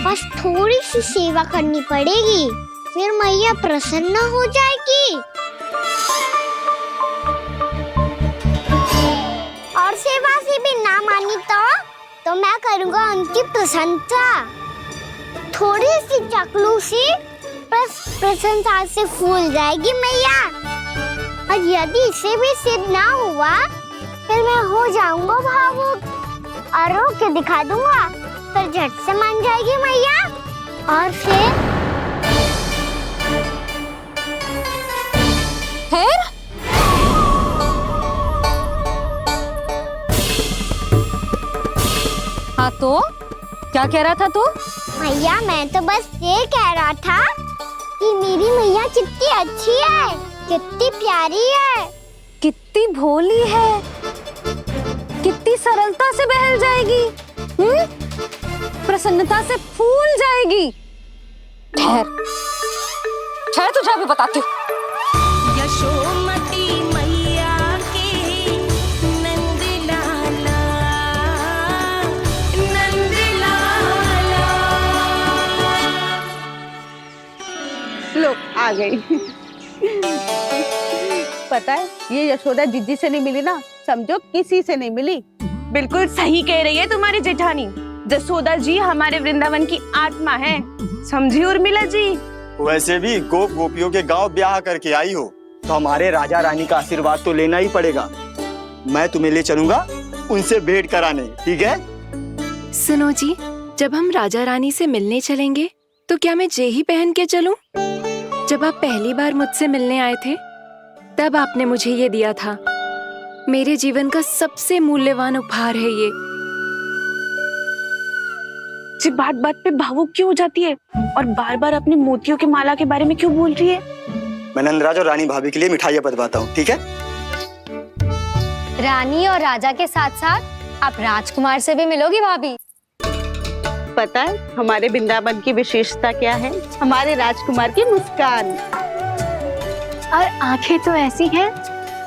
बस थोड़ी सी सेवा करनी पड़ेगी, फिर मैया प्रसन्न हो जाएगी। और सेवा से भी ना मानी तो मैं करूँगा उनकी प्रशंसा। थोड़ी सी चकलूसी बस प्रशंसा से फूल जाएगी मैया। और यदि इसे भी सिद्ध ना हुआ फिर मैं हो जाऊंगा भावुक और रो के दिखा दूंगा, फिर झट से मान जाएगी मैया। और फिर हाँ तो क्या कह रहा था तू? मैया मैं तो बस ये कह रहा था कि मेरी मैया कितनी अच्छी है, कितनी प्यारी है, कितनी भोली है, कितनी सरलता से बहल जाएगी, प्रसन्नता से फूल जाएगी। ठहर ठहर, तुझे अभी बताती हूँ। यशोमती मैया के नंद लाला, नंद लाला। लो आ गई। पता है ये यशोदा जीजी से नहीं मिली ना, समझो किसी से नहीं मिली। बिल्कुल सही कह रही है तुम्हारी जेठानी। जसोदा जी हमारे वृंदावन की आत्मा है, समझी उर्मिला जी। वैसे भी गोप गोपियों के गांव ब्याह करके आई हो तो हमारे राजा रानी का आशीर्वाद तो लेना ही पड़ेगा। मैं तुम्हें ले चलूंगा उनसे भेंट कराने, ठीक है? सुनो जी, जब हम राजा रानी से मिलने चलेंगे तो क्या मैं जे ही पहन के चलूं? जब आप पहली बार मुझसे मिलने आए थे तब आपने मुझे ये दिया था। मेरे जीवन का सबसे मूल्यवान उपहार है ये। जी बात बात पे भावुक क्यों हो जाती है और बार बार अपनी मोतियों की माला के बारे में क्यों बोल रही है? मैं नंदराज और रानी भाभी के लिए मिठाइयाँ बंटवाता हूँ, ठीक है? रानी और राजा के साथ साथ आप राजकुमार से भी मिलोगी भाभी। पता है हमारे वृंदावन की विशेषता क्या है? हमारे राजकुमार की मुस्कान। और आंखें तो ऐसी हैं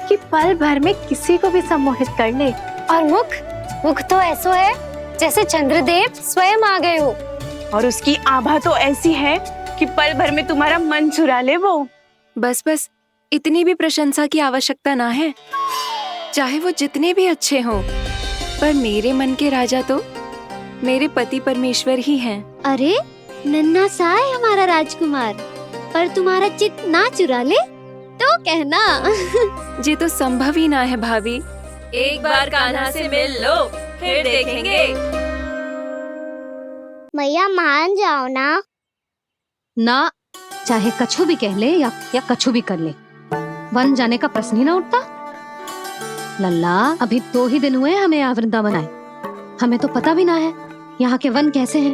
कि पल भर में किसी को भी सम्मोहित कर ले। और मुख तो ऐसा है जैसे चंद्रदेव स्वयं आ गए हो। और उसकी आभा तो ऐसी है कि पल भर में तुम्हारा मन चुरा ले वो। बस बस, इतनी भी प्रशंसा की आवश्यकता ना है। चाहे वो जितने भी अच्छे हों, पर मेरे मन के राजा तो मेरे पति परमेश्वर ही हैं। अरे नन्हा सा है हमारा राजकुमार, पर तुम्हारा चित्त ना चुरा ले तो कहना। ये तो संभव ही ना है भाभी। एक बार कान्हा से मिल लो, फिर देखेंगे। मैया मान जाओ ना। ना, चाहे कछु भी कह ले या कछु भी कर ले, वन जाने का प्रश्न ही ना उठता। लल्ला, अभी 2 ही दिन हुए हमें यहाँ वृंदावन आए, हमें तो पता भी ना है यहाँ के वन कैसे हैं,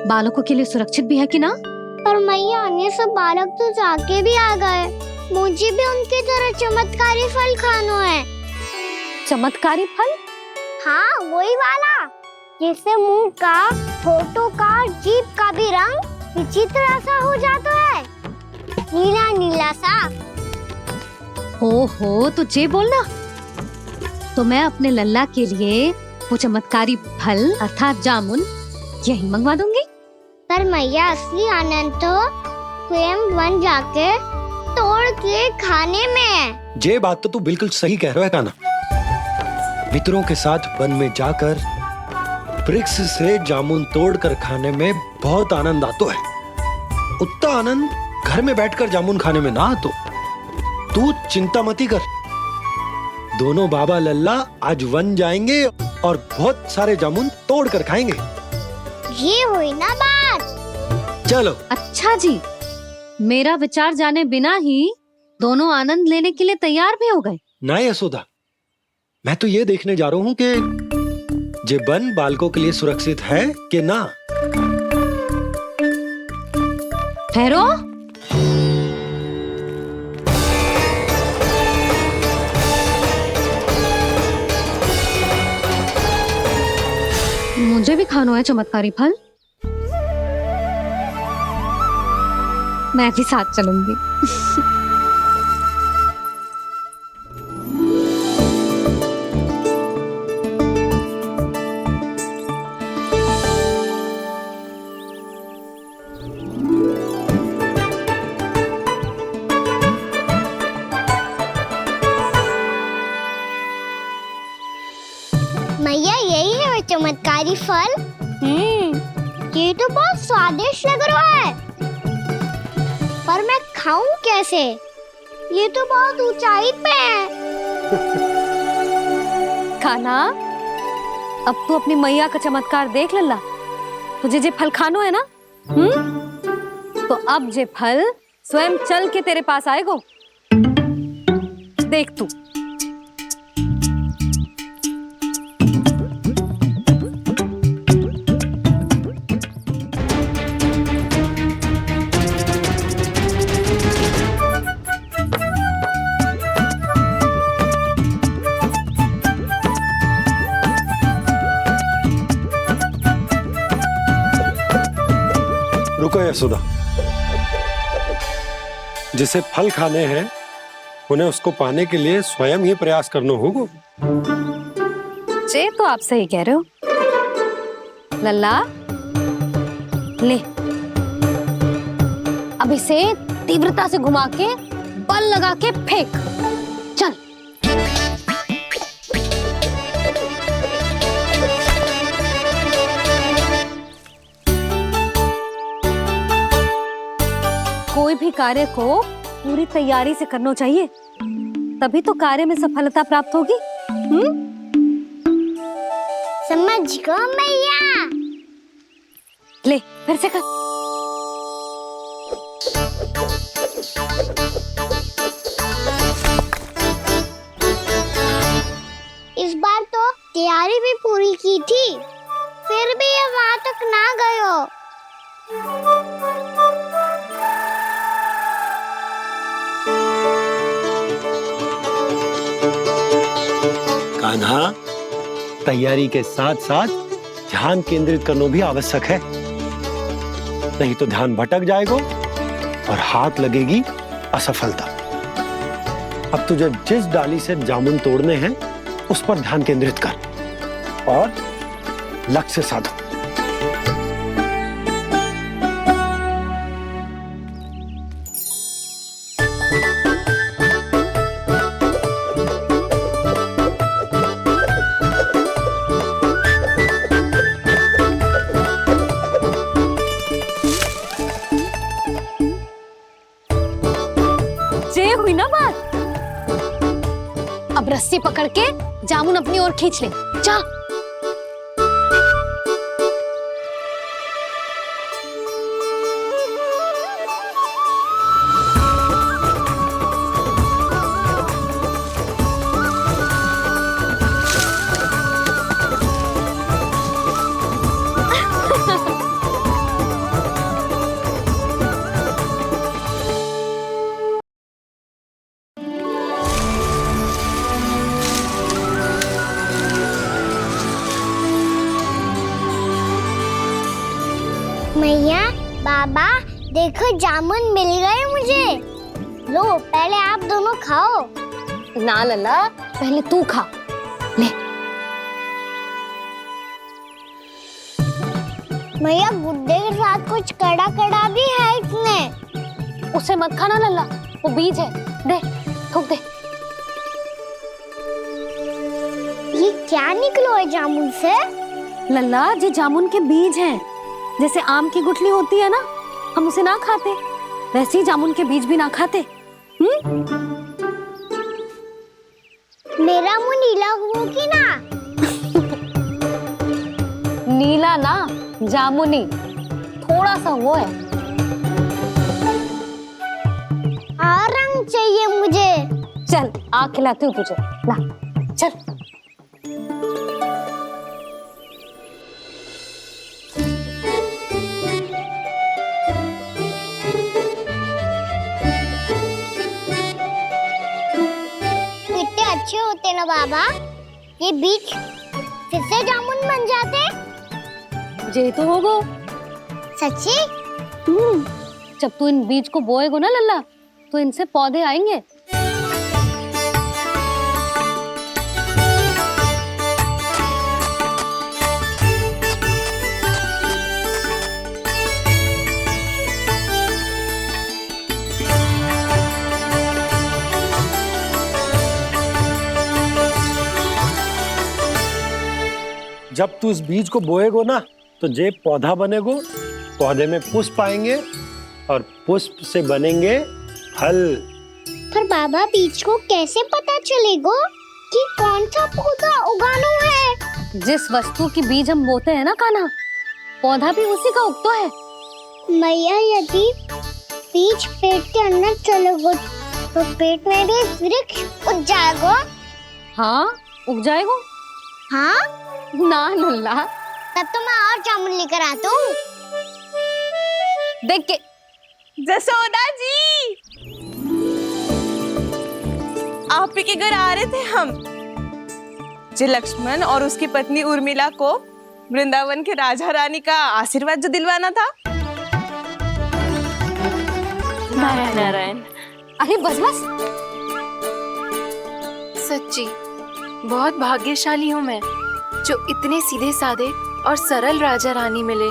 बालकों के लिए सुरक्षित भी है कि ना। पर मैया अन्य सब बालक तो जाके भी आ गए, मुझे भी उनकी तरह चमत्कारी फल खाना है। चमत्कारी फल? हाँ वही वाला, जैसे मुंह का, होठों का, जीभ का भी रंग विचित्र सा हो जाता है, नीला नीला सा। हो तो जे बोलना, तो मैं अपने लल्ला के लिए वो चमत्कारी फल अर्थात जामुन यही मंगवा दूंगी। पर मैया असली आनंद तो स्वयं वन जाके तोड़ के खाने में है। ये बात तो तू बिल्कुल सही कह रहा है कान्हा। मित्रों के साथ वन में जाकर वृक्ष से जामुन तोड़कर खाने में बहुत आनंद आता है। उतना आनंद घर में बैठकर जामुन खाने में ना आतो। तू चिंता मती कर, दोनों बाबा लल्ला आज वन जाएंगे और बहुत सारे जामुन तोड़ कर खाएंगे। ये हुई ना बात। चलो। अच्छा जी, मेरा विचार जाने बिना ही दोनों आनंद लेने के लिए तैयार भी हो गए। ना यशोदा, मैं तो ये देखने जा रहा हूँ कि ये वन बालकों के लिए सुरक्षित है कि ना। ठहरो, मुझे भी खाना है चमत्कारी फल, मैं भी साथ चलूंगी। नारी फल। ये तो बहुत स्वादिष्ट लग रहा है, पर मैं खाऊं कैसे? ये तो बहुत ऊंचाई पे है। कान्हा, अब तू अपनी मैया का चमत्कार देख लल्ला। तुझे जे फल खानो है ना, तो अब जे फल स्वयं चल के तेरे पास आएगो। देख तू। रुको यशोदा, जिसे फल खाने हैं उन्हें उसको पाने के लिए स्वयं ही प्रयास करना होगा। जे तो आप सही कह रहे हो लल्ला। ले, अब इसे तीव्रता से घुमा के बल लगा के फेंक। चल। कोई भी कार्य को पूरी तैयारी से करना चाहिए, तभी तो कार्य में सफलता प्राप्त होगी। समझ गो मैया। ले, फिर से कर। इस बार तो तैयारी भी पूरी की थी, फिर भी ये वहां तक ना गए हो। कान्हा, तैयारी के साथ साथ ध्यान केंद्रित करना भी आवश्यक है, नहीं तो ध्यान भटक जाएगा और हाथ लगेगी असफलता। अब तुझे जिस डाली से जामुन तोड़ने हैं उस पर ध्यान केंद्रित कर और लक्ष्य साधो। ये हुई ना बात। अब रस्सी पकड़ के जामुन अपनी ओर खींच ले। जा। मैया, बाबा, देखो जामुन मिल गए मुझे। लो, पहले आप दोनों खाओ। ना लल्ला, पहले तू खा। ले। मैया, गुड्डे के साथ कुछ कड़ा कड़ा भी है इसमें। उसे मत खाना लल्ला, वो बीज है। दे, थूक दे। ये क्या निकलो है जामुन से? लल्ला, ये जामुन के बीज हैं। जैसे आम की गुठली होती है ना, हम उसे ना खाते, वैसे ही जामुन के बीज भी ना खाते। मेरा मुंह नीला हुआ कि ना? नीला ना, जामुनी, थोड़ा सा वो है। और रंग चाहिए मुझे। चल, आ खिलाती हूँ तुझे। ला, चल। अच्छे होते ना बाबा, ये बीज फिर से जामुन बन जाते। जे तो होगो। सच्ची? जब तू इन बीज को बोएगो ना लल्ला, तो इनसे पौधे आएंगे। जब तू इस बीज को बोएगो ना तो जे पौधा बनेगो, पौधे में पुष्प आएंगे और पुष्प से बनेंगे फल। पर बाबा बीज को कैसे पता चलेगा कि कौन सा पौधा उगाना है? जिस वस्तु की बीज हम बोते हैं ना कान्हा, पौधा भी उसी का उगता है। मैया यदि बीज पेट के अंदर चलेगा तो पेट में भी वृक्ष उग जाएगा। हाँ उग जाएगा। हाँ ना नल्ला, तब तो मैं और जामुन लेकर आता हूँ। देख के जसोदा जी, आप ही के घर आ रहे थे हम। जो लक्ष्मण और उसकी पत्नी उर्मिला को वृंदावन के राजा रानी का आशीर्वाद जो दिलवाना था। नारायण नारायण। अरे बस बस। सच्ची बहुत भाग्यशाली हूँ मैं, जो इतने सीधे साधे और सरल राजा रानी मिले,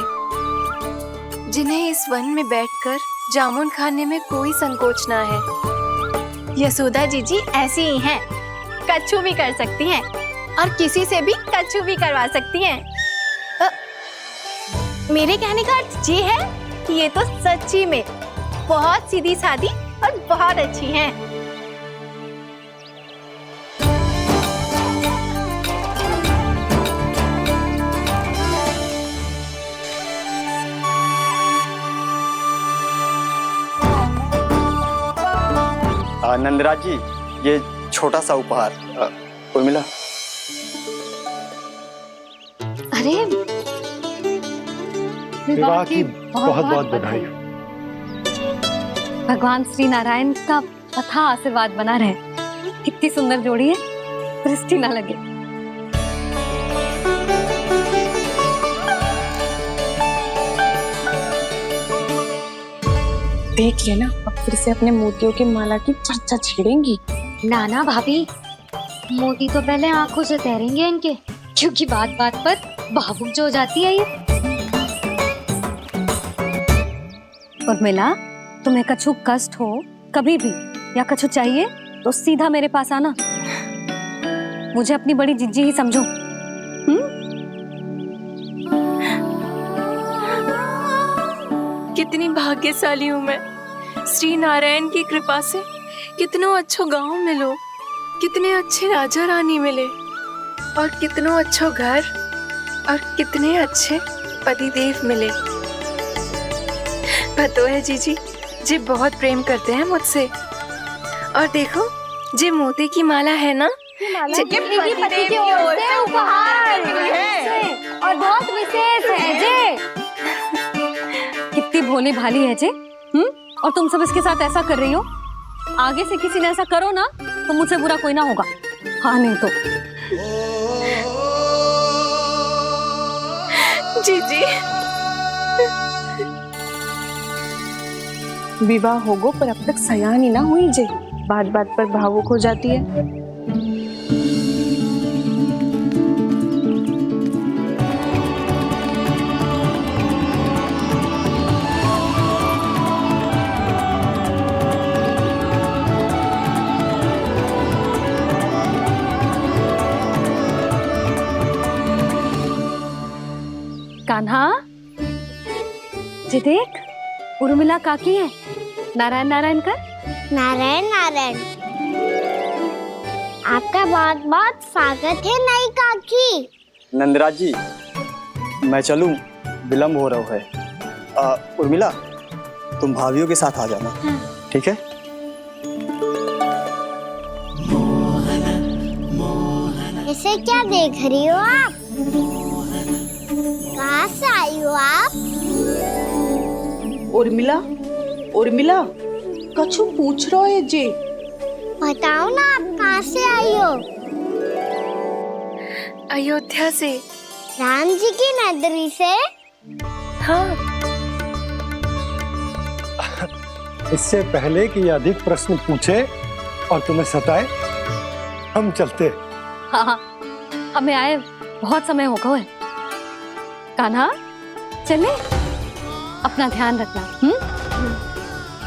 जिन्हें इस वन में बैठकर जामुन खाने में कोई संकोच ना है। यशोदा जी ऐसी ही हैं, कच्छू भी कर सकती हैं और किसी से भी कच्छू भी करवा सकती हैं। मेरे कहने का अर्थ ये है कि ये तो सच्ची में बहुत सीधी सादी और बहुत अच्छी हैं। नंदराज जी, ये छोटा सा उपहार। उर्मिला। अरे विवाह की बहुत बहुत बधाई। भगवान श्री नारायण का अथाह आशीर्वाद बना रहे। कितनी सुंदर जोड़ी है, दृष्टि ना लगे। देख लेना, अब फिर से अपने मोतियों की माला की चर्चा छेड़ेंगी। नाना भाभी, मोती तो पहले आंखों से तैरेंगे इनके, क्योंकि बात बात पर भावुक जो हो जाती है ये। उर्मिला, तुम्हें कछु कष्ट हो कभी भी या कछु चाहिए तो सीधा मेरे पास आना। मुझे अपनी बड़ी जिज्जी ही समझो। कितनी भाग्यशाली हूँ मैं, श्री नारायण की कृपा से कितनो अच्छो गांव मिलो, कितने अच्छे राजा रानी मिले और कितनो अच्छो घर और कितने अच्छे पतिदेव मिले। पतो है जीजी, जी बहुत प्रेम करते हैं मुझसे। और देखो, जी मोती की माला है ना, पति की ओर से उपहार और बहुत विशेष है जे। कितनी भोली भाली है जे। और तुम सब इसके साथ ऐसा कर रही हो। आगे से किसी ने ऐसा करो ना तो मुझसे बुरा कोई ना होगा। हाँ नहीं तो जीजी विवाह होगो पर अब तक सयान ही ना हुई जे, बात बात पर भावुक हो जाती है। कान्हा जी, देख उर्मिला काकी है। नारायण नारायण कर। नारायण नारायण। आपका बहुत बहुत स्वागत है नई काकी। नंदराज जी, मैं चलूं, विलम्ब हो रहा है। उर्मिला, तुम भाभियों के साथ आ जाना। ठीक है? इसे क्या देख रही हो आप? कहाँ से आई हो आप? उर्मिला, उर्मिला, कछु पूछ रहा है जी। बताओ ना, आप कहाँ से आई हो? अयोध्या से। राम जी की नगरी से? हाँ। इससे पहले कि ये अधिक प्रश्न पूछे और तुम्हें सताए, हम चलते। हाँ, हमें आए बहुत समय हो गया है। कान्हा चले, अपना ध्यान रखना।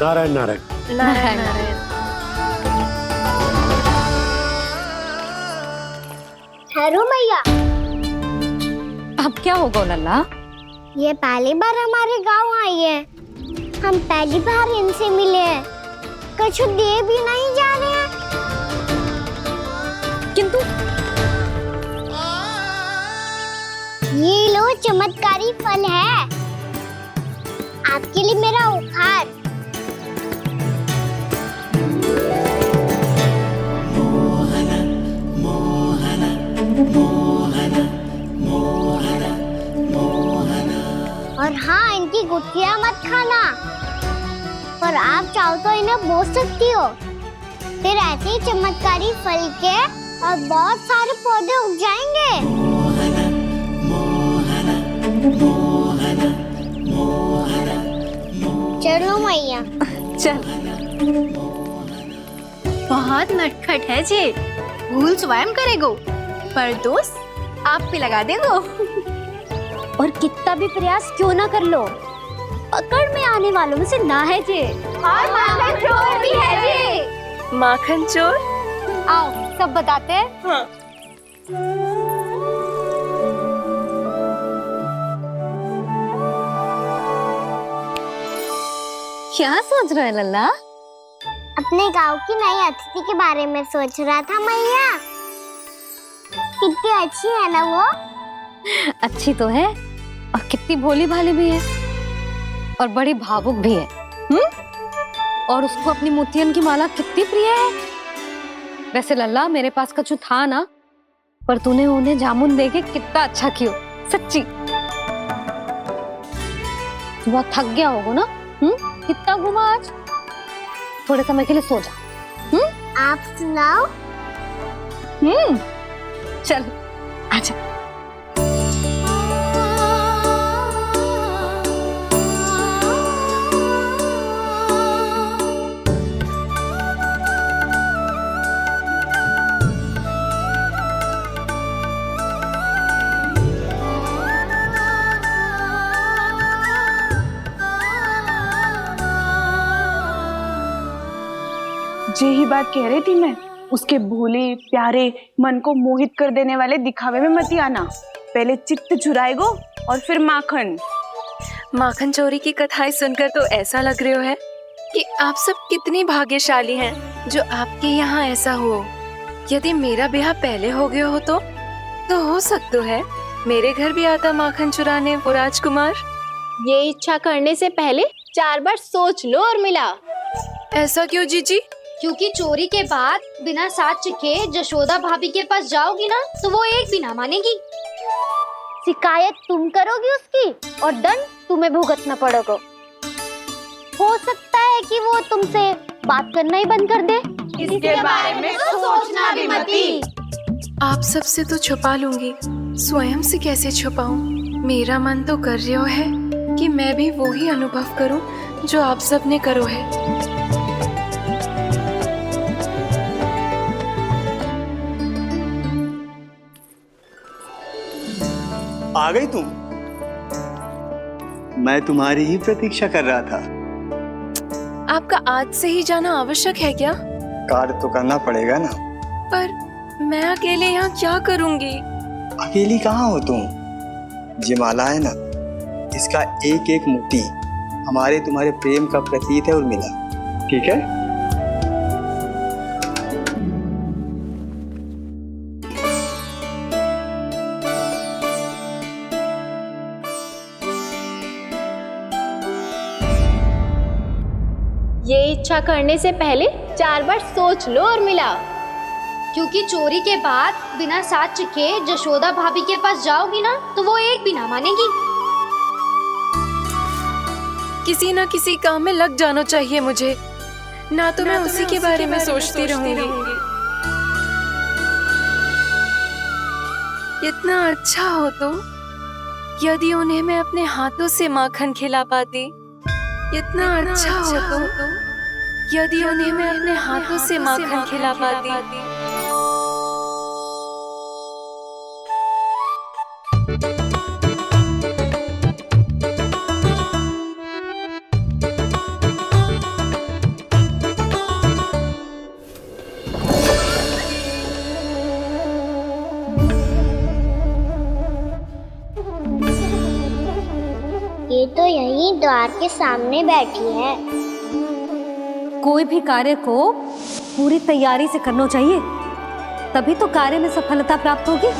नारायण नारायण। नारायण नारायण। हेलो मैया। अब क्या होगा लल्ला? ये पहली बार हमारे गांव आई है, हम पहली बार इनसे मिले हैं, कुछ दे भी नहीं जा रहे हैं। किंतु ये लो चमत्कारी फल है, आपके लिए मेरा उपहार। और हाँ, इनकी गुठलियां मत खाना, पर आप चाहो तो इन्हें बोल सकती हो, फिर ऐसे ही चमत्कारी फल के और बहुत सारे पौधे उग जाएंगे। चलो मैया। चल। बहुत नटखट है जे, भूल स्वयं करेगो, पर दोस्त आप पे लगा देगो। और कितना भी प्रयास क्यों ना कर लो, पकड़ में आने वालों में से ना है जे। और माखन चोर भी है जे। माखन चोर? आओ सब बताते हैं। हाँ। क्या सोच रहा है लल्ला? अपने गांव की नई अतिथि के बारे में सोच रहा था मैया। कितनी अच्छी है ना वो? अच्छी तो है और कितनी भोली भाली भी है और बड़ी भावुक भी है। और उसको अपनी मोतियन की माला कितनी प्रिय है। वैसे लल्ला, मेरे पास कछु था ना, पर तूने उन्हें जामुन देके कितना अच्छा किया, सच्ची। बहुत थक गया होगा ना? कितना घुमा आज? थोड़े समय के लिए सो जा। आप सुनाओ। चल आजा। यही बात कह रही थी मैं, उसके भोले प्यारे मन को मोहित कर देने वाले दिखावे में मत आना। पहले चित्त चुराएगो और फिर माखन। माखन चोरी की कथाएं सुनकर तो ऐसा लग रहा है कि आप सब कितनी भाग्यशाली हैं जो आपके यहाँ ऐसा हो। यदि मेरा ब्याह पहले हो गया हो तो हो सकता है मेरे घर भी आता माखन चुराने वो राजकुमार। ये इच्छा करने से पहले 4 बार सोच लो और मिला। ऐसा क्यों जीजी? क्योंकि चोरी के बाद बिना साथ चिखे जशोदा भाभी के पास जाओगी ना, तो वो एक भी ना मानेगी। शिकायत तुम करोगी उसकी और दंड तुम्हें भुगतना पड़ेगा। हो सकता है कि वो तुमसे बात करना ही बंद कर दे। इसके बारे में तो सोचना भी मती। आप सबसे तो छुपा लूंगी, स्वयं से कैसे छुपाऊं? मेरा मन तो कर रहा है कि मैं भी वो ही अनुभव करूं जो आप सब ने करो है। आ गई तुम? मैं तुम्हारी ही प्रतीक्षा कर रहा था। आपका आज से ही जाना आवश्यक है क्या? कार्य तो करना पड़ेगा ना। पर मैं अकेले यहाँ क्या करूंगी? अकेली कहाँ हो तुम? ये माला है ना, इसका एक एक मोती हमारे तुम्हारे प्रेम का प्रतीक है उर्मिला, ठीक है? ये इच्छा करने से पहले 4 बार सोच लो और मिला। क्योंकि चोरी के बाद बिना साथ चिखे जशोदा भाभी के पास जाओगी ना, तो वो एक भी ना मानेगी। किसी ना किसी काम में लग जाना चाहिए मुझे, ना तो मैं उसी के बारे में सोचती रहूंगी। इतना अच्छा हो तो यदि उन्हें मैं अपने हाथों से माखन खिला पाती। इतना अच्छा हो तो यदि उन्हें मैं अपने हाथों से माखन खिला पाती। तो यहीं द्वार के सामने बैठी है। कोई भी कार्य को पूरी तैयारी से करना चाहिए, तभी तो कार्य में सफलता प्राप्त होगी।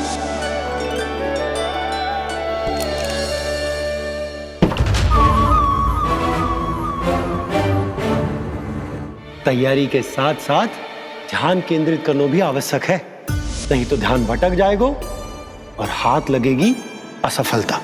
तैयारी के साथ साथ ध्यान केंद्रित करना भी आवश्यक है, नहीं तो ध्यान भटक जाएगा और हाथ लगेगी असफलता।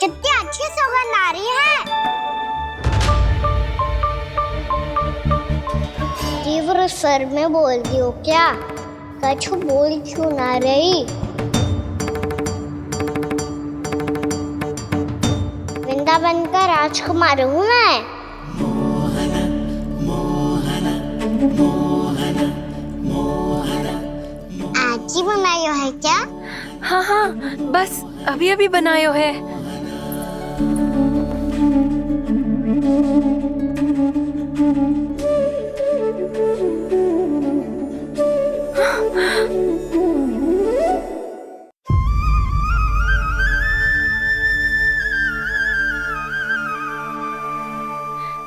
कितनी अच्छी सौगंध आ रही है। तीव्र स्वर में बोलती हो क्या? कछु बोल क्यों ना रही? वृंदावन का राजकुमार हूँ मैं। आज ही बनायो है क्या? हाँ हाँ, बस अभी अभी बनायो है।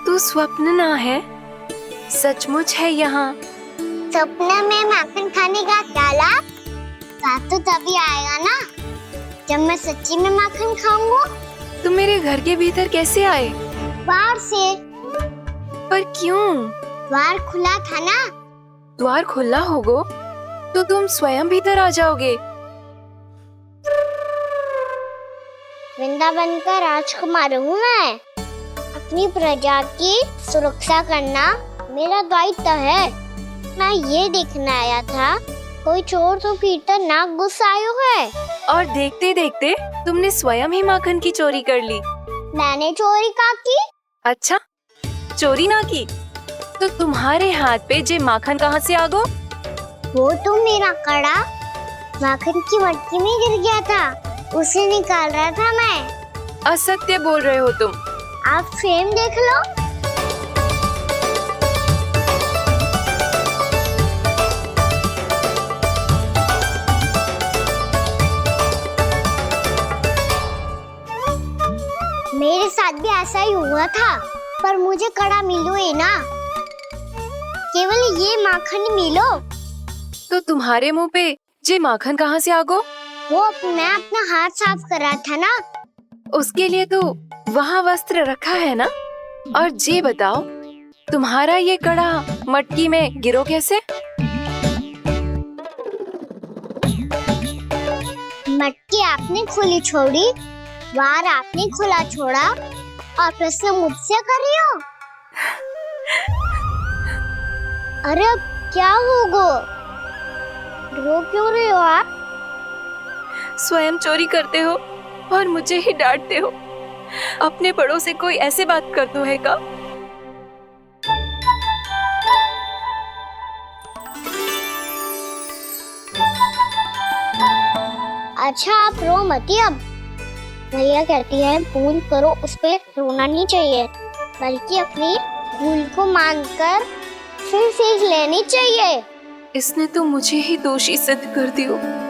तू स्वप्न ना है, सचमुच है यहाँ। सपने में माखन खाने का क्या लाभ? रात तो तभी आएगा ना जब मैं सच्ची में माखन खाऊंगा। तुम मेरे घर के भीतर कैसे आए? बाहर से। पर क्यों? द्वार खुला था ना। द्वार खुला होगा तो तुम स्वयं भीतर आ जाओगे। वृंदावन का राजकुमार हूँ मैं। अपनी प्रजा की सुरक्षा करना मेरा दायित्व है। मैं ये देखने आया था कोई चोर तो कीर्तन ना घुस आयो है। और देखते देखते तुमने स्वयं ही माखन की चोरी कर ली। मैंने चोरी का की? अच्छा, चोरी ना की तो तुम्हारे हाथ पे जे माखन कहाँ से आ गो? वो तो मेरा कड़ा माखन की मटकी में गिर गया था, उसे निकाल रहा था मैं। असत्य बोल रहे हो तुम। आप फ्रेम देख लो। मेरे साथ भी ऐसा ही हुआ था, पर मुझे कड़ा मिलो है ना, केवल ये माखन मिलो। तो तुम्हारे मुंह पे जे माखन कहाँ से आ गो? वो मैं अपना हाथ साफ कर रहा था ना। उसके लिए तो वहाँ वस्त्र रखा है ना। और जे बताओ, तुम्हारा ये कड़ा मटकी में गिरो कैसे? मटकी आपने खुली छोड़ी, द्वार आपने खुला छोड़ा, और प्रश्न मुझसे कर रही हो? अरे अब क्या होगा? रो क्यों रहे हो आप? स्वयं चोरी करते हो और मुझे ही डांटते हो। अपने बड़ों से कोई ऐसे बात करते है का? अच्छा आप रो मती। अब भैया कहती है भूल करो, उस पे रोना नहीं चाहिए, बल्कि अपनी भूल को मानकर फिर सीख लेनी चाहिए। इसने तो मुझे ही दोषी सिद्ध कर दिया।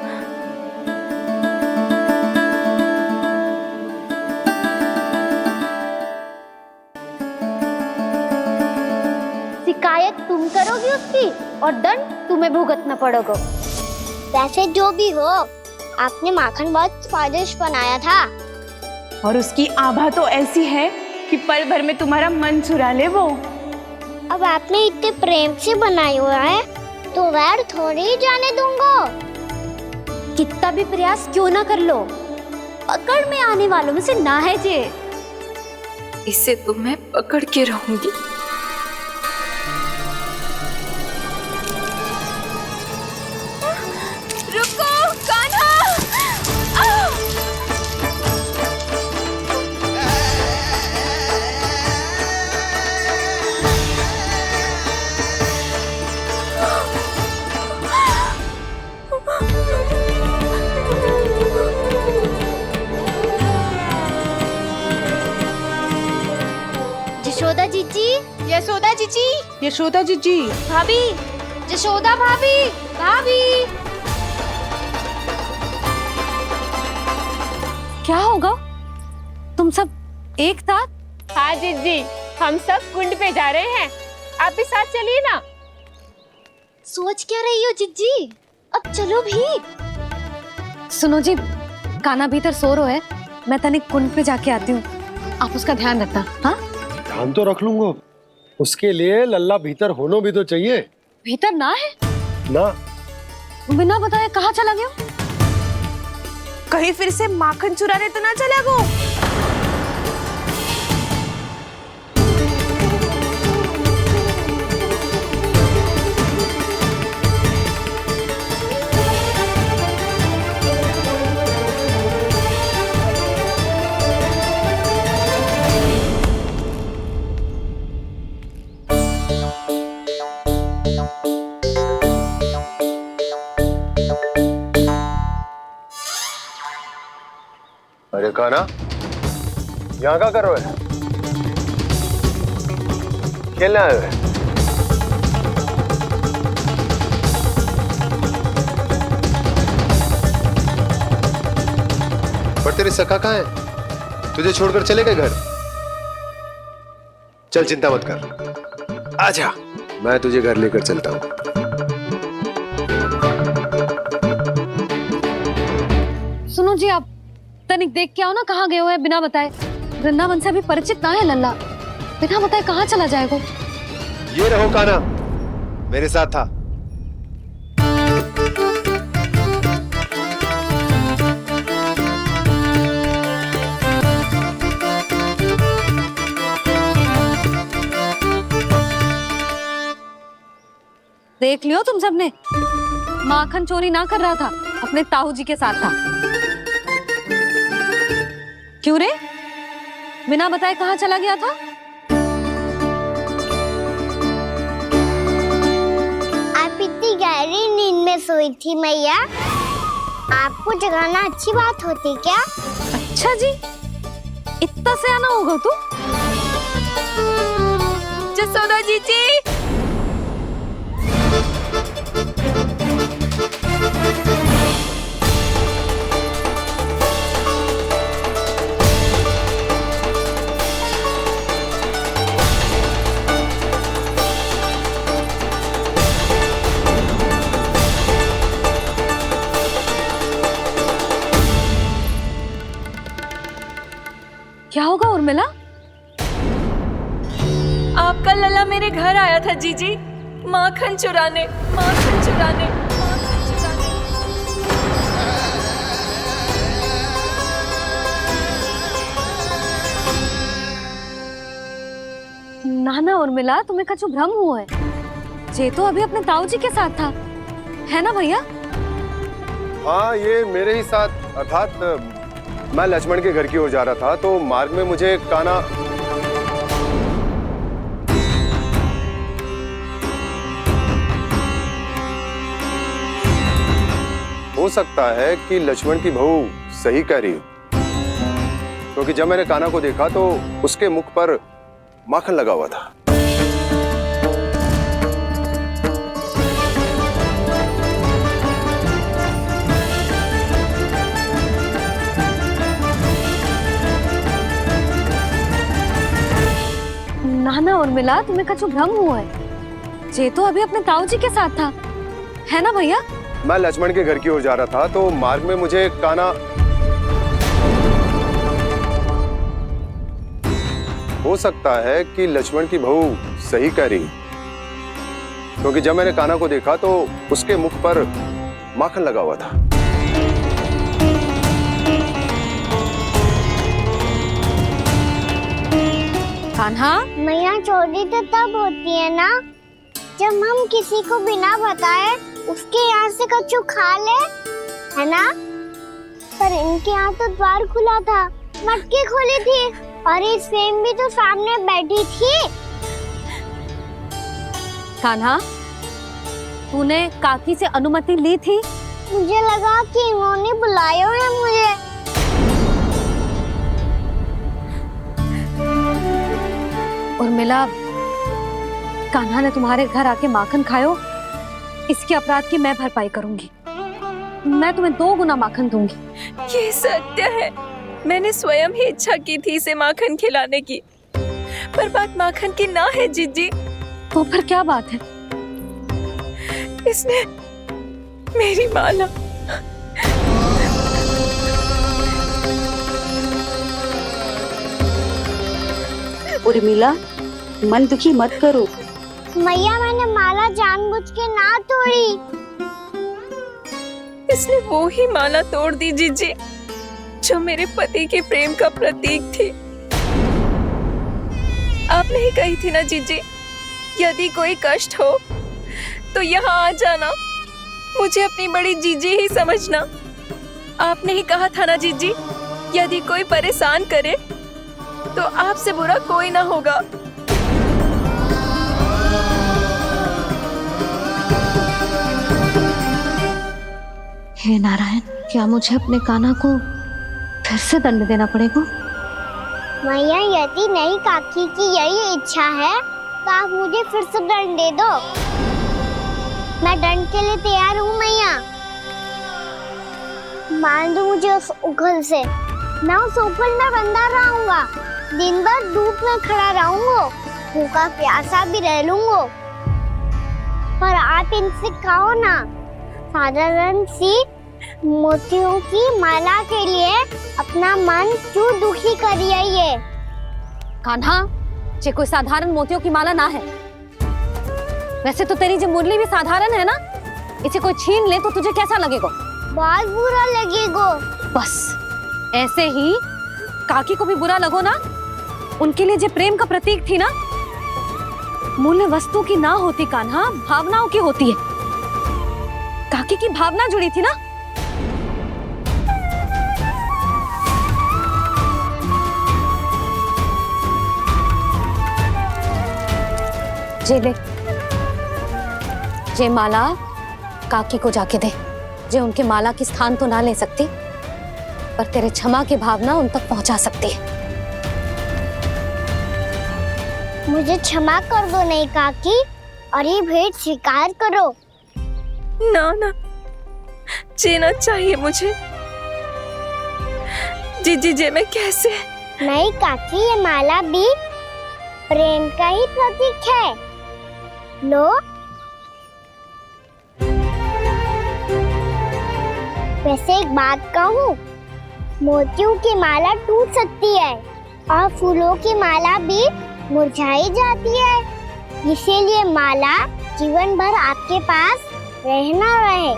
शिकायत तुम करोगी उसकी और दंड तुम्हें भुगतना पड़ेगा। वैसे जो भी हो, आपने माखन बहुत स्वादिष्ट बनाया था। और उसकी आभा तो ऐसी है कि पल भर में तुम्हारा मन चुरा ले वो। अब आपने इतने प्रेम से बनाया हुआ है तो वैर थोड़ी ही जाने दूंगा। कितना भी प्रयास क्यों ना कर लो, पकड़ में आने वालों में से ना है जे। इसे तो मैं पकड़ के रहूंगी। रुको कान्हा! यशोदा जीजी, यशोदा जीजी, यशोदा जीजी, भाभी, यशोदा भाभी, भाभी। क्या होगा? तुम सब एक साथ? हाँ जीजी, हम सब कुंड पे जा रहे हैं, आप भी साथ चलिए ना। सोच क्या रही हो जीजी? अब चलो भी। सुनो जी, काना भीतर सो रो है, मैं तनिक कुंड पे जाके आती हूँ, आप उसका ध्यान रखना। हाँ, ध्यान तो रख लूंगा, उसके लिए लल्ला भीतर होना भी तो चाहिए। भीतर ना है? ना, बिना बताए कहाँ चला गया? कहीं फिर से माखन चुराने तो ना चला गो। अरे काना, यहाँ क्या कर रहे हो? खेलने आए हुए? पर तेरे सखा कहाँ है? तुझे छोड़कर चले गए घर? चल चिंता मत कर, आजा, मैं तुझे घर लेकर चलता हूँ। सुनो जी, आप तनिक देख के आओ ना कहाँ गए हुए हैं बिना बताए। वृंदावन से अभी परिचित ना है लल्ला, बिना बताए कहाँ चला जाएगा? ये रहो काना, मेरे साथ था। देख लियो तुम सबने, माखन चोरी ना कर रहा था, अपने ताऊ जी के साथ था। क्यों रे, बिना बताए कहाँ चला गया था? आप इतनी गहरी नींद में सोई थी मैया, आपको जगाना अच्छी बात होती क्या? अच्छा जी, इतना सयाना होगा तू? यशोदा जीजी, क्या होगा उर्मिला? आपका लल्ला मेरे घर आया था जीजी, माखन चुराने, माखन चुराने, माखन चुराने। ना ना उर्मिला, तुम्हें कछु भ्रम हुआ है, जे तो अभी अपने ताऊ जी के साथ था, है ना भैया? हाँ, ये मेरे ही साथ, अर्थात मैं लक्ष्मण के घर की ओर जा रहा था, तो मार्ग में मुझे काना हो सकता है कि लक्ष्मण की बहू सही कह रही हो, क्योंकि जब मैंने काना को देखा तो उसके मुख पर माखन लगा हुआ था। ना ना उर्मिला, तुम्हें कछु भ्रम हुआ है, जे तो अभी अपने ताऊ जी के साथ था, है ना भैया? मैं लक्ष्मण के घर की ओर जा रहा था, तो मार्ग में मुझे काना हो सकता है कि लक्ष्मण की बहू सही कह रही, क्योंकि जब मैंने काना को देखा तो उसके मुख पर माखन लगा हुआ था। कान्हा, मैया चोरी तो तब होती है ना जब हम किसी को बिना बताए उसके यहाँ से कछु खा ले, है ना? पर इनके यहाँ तो द्वार खुला था, मटकी खोली थी और ये सेम भी तो सामने बैठी थी। कान्हा, तूने काकी से अनुमति ली थी? मुझे लगा कि इन्होंने बुलाया है मुझे। उर्मिला, कान्हा ने तुम्हारे घर आके माखन खायो, इसके अपराध की मैं भरपाई करूंगी। मैं तुम्हें 2 गुना माखन दूंगी। ये सत्य है, मैंने स्वयं ही इच्छा की थी इसे माखन खिलाने की, पर बात माखन की ना है जीजी। तो फिर क्या बात है? इसने मेरी माला उर्मिला, मन दुखी मत करो। मैया मैंने माला जानबूझ के ना तोड़ी। इसने वो ही माला तोड़ दी जीजी जो मेरे पति के प्रेम का प्रतीक थी। आपने ही कही थी ना जीजी, यदि कोई कष्ट हो तो यहाँ आ जाना, मुझे अपनी बड़ी जीजी ही समझना। आपने ही कहा था ना जीजी, यदि कोई परेशान करे तो आपसे बुरा कोई ना होगा। हे नारायण, क्या मुझे अपने कान्हा को फिर से दंड देना पड़ेगा? मैया यदि नहीं काकी की यही इच्छा है तो आप मुझे फिर से दंड दे दो। मैं दंड के लिए तैयार हूँ मैया। मान दो मुझे उस उखल से, मैं उस उखल में बंधा रहूंगा, दिन भर धूप में खड़ा रहूंगा, भूखा प्यासा भी रह लूंगा। पर आप इनसे कहो ना, साधारण सी मोतियों की माला के लिए अपना मन क्यों दुखी करिए? ये कान्हा, ये कोई साधारण मोतियों की माला ना है। वैसे तो तेरी जो मुरली भी साधारण है ना, इसे कोई छीन ले तो तुझे कैसा लगेगा? बहुत बुरा लगेगा। बस ऐसे ही काकी को भी बुरा लगो ना। उनके लिए जो प्रेम का प्रतीक थी ना, मूल्य वस्तु की ना होती कान्हा, भावनाओं की होती है। काकी की भावना जुड़ी थी ना। जे ले, जे माला काकी को जाके दे। जे उनके माला की स्थान तो ना ले सकती, पर तेरे क्षमा की भावना उन तक पहुंचा सकती है। मुझे क्षमा कर दो नहीं काकी, और ये भेंट स्वीकार करो। ना ना, जीना चाहिए मुझे। जीजी जे मैं कैसे? नहीं काकी, ये माला भी प्रेम का ही प्रतीक है। लो, वैसे एक बात कहूँ, मोतियों की माला टूट सकती है और फूलों की माला भी मुरझाई जाती है। इसीलिए माला जीवन भर आपके पास रहना रहे।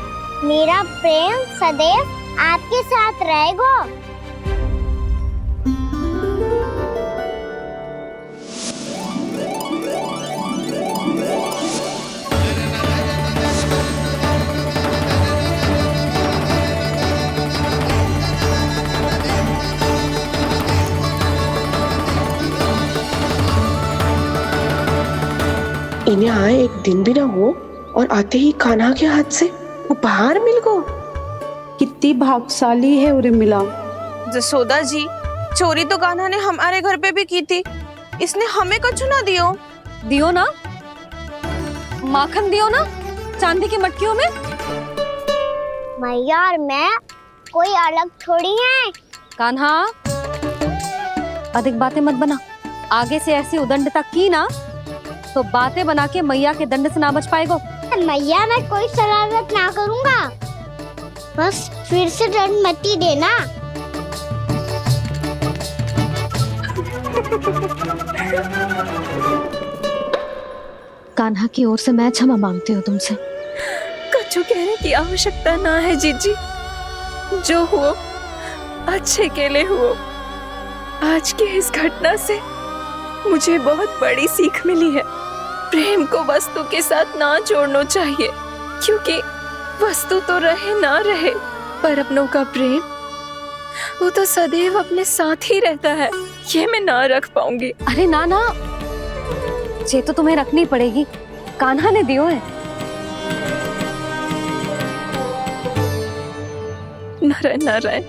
मेरा प्रेम सदैव आपके साथ रहेगा। इन्हें आए एक दिन भी ना हो और आते ही कान्हा के हाथ से उपहार मिल गो। कितनी भाग्यशाली है उर्मिला। जसोदा जी, चोरी तो कान्हा ने हमारे घर पे भी की थी, इसने हमें कुछ ना दियो। दियो ना, माखन दियो ना, चांदी की मटकियों में। मैया और मैं कोई अलग थोड़ी हैं। कान्हा, अधिक बातें मत बना। आगे से ऐसी उदंडता की ना तो बातें बना के मैया के दंड से ना बच पाएगो। मैया, मैं कोई शरारत ना करूँगा, बस फिर से दंड मत ही देना। कान्हा की ओर से मैं क्षमा मांगती हूँ तुमसे। कछु कहने की आवश्यकता ना है जीजी, जो हुआ अच्छे के लिए हुआ। आज की इस घटना से मुझे बहुत बड़ी सीख मिली है। प्रेम को वस्तु के साथ ना जोड़ना चाहिए, क्योंकि वस्तु तो रहे ना रहे, पर अपनों का प्रेम वो तो सदैव अपने साथ ही रहता है। ये मैं ना रख पाऊंगी। अरे ना ना, ये तो तुम्हें रखनी पड़ेगी। कान्हा ने दियो है। नारायण नारायण।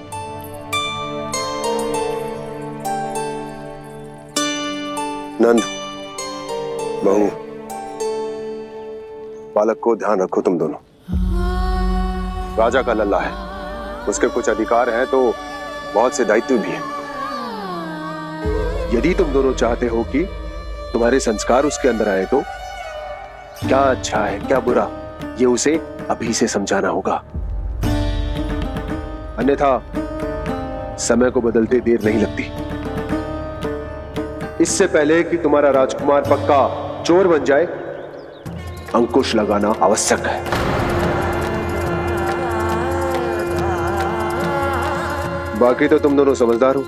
नंद, बहू, बालक को ध्यान रखो तुम दोनों। राजा का लल्ला है, उसके कुछ अधिकार हैं तो बहुत से दायित्व भी हैं। यदि तुम दोनों चाहते हो कि तुम्हारे संस्कार उसके अंदर आए तो क्या अच्छा है क्या बुरा ये उसे अभी से समझाना होगा, अन्यथा समय को बदलते देर नहीं लगती। इससे पहले कि तुम्हारा राजकुमार पक्का चोर बन जाए, अंकुश लगाना आवश्यक है। बाकी तो तुम दोनों समझदार हो।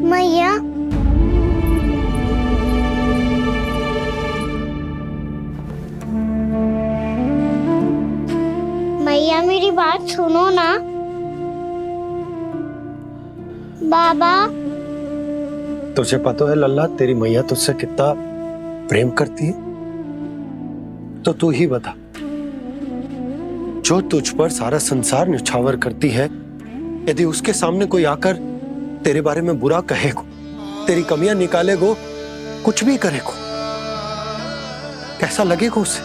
मैया, मैया मेरी बात सुनो ना। बाबा, तुझे पता है लल्ला, तेरी मैया तुझसे कितना प्रेम करती है? तो तू ही बता, जो तुझ पर सारा संसार न्यौछावर करती है, यदि उसके सामने कोई आकर तेरे बारे में बुरा कहेगो, तेरी कमियां निकालेगो, कुछ भी करेगो, कैसा लगेगा उसे?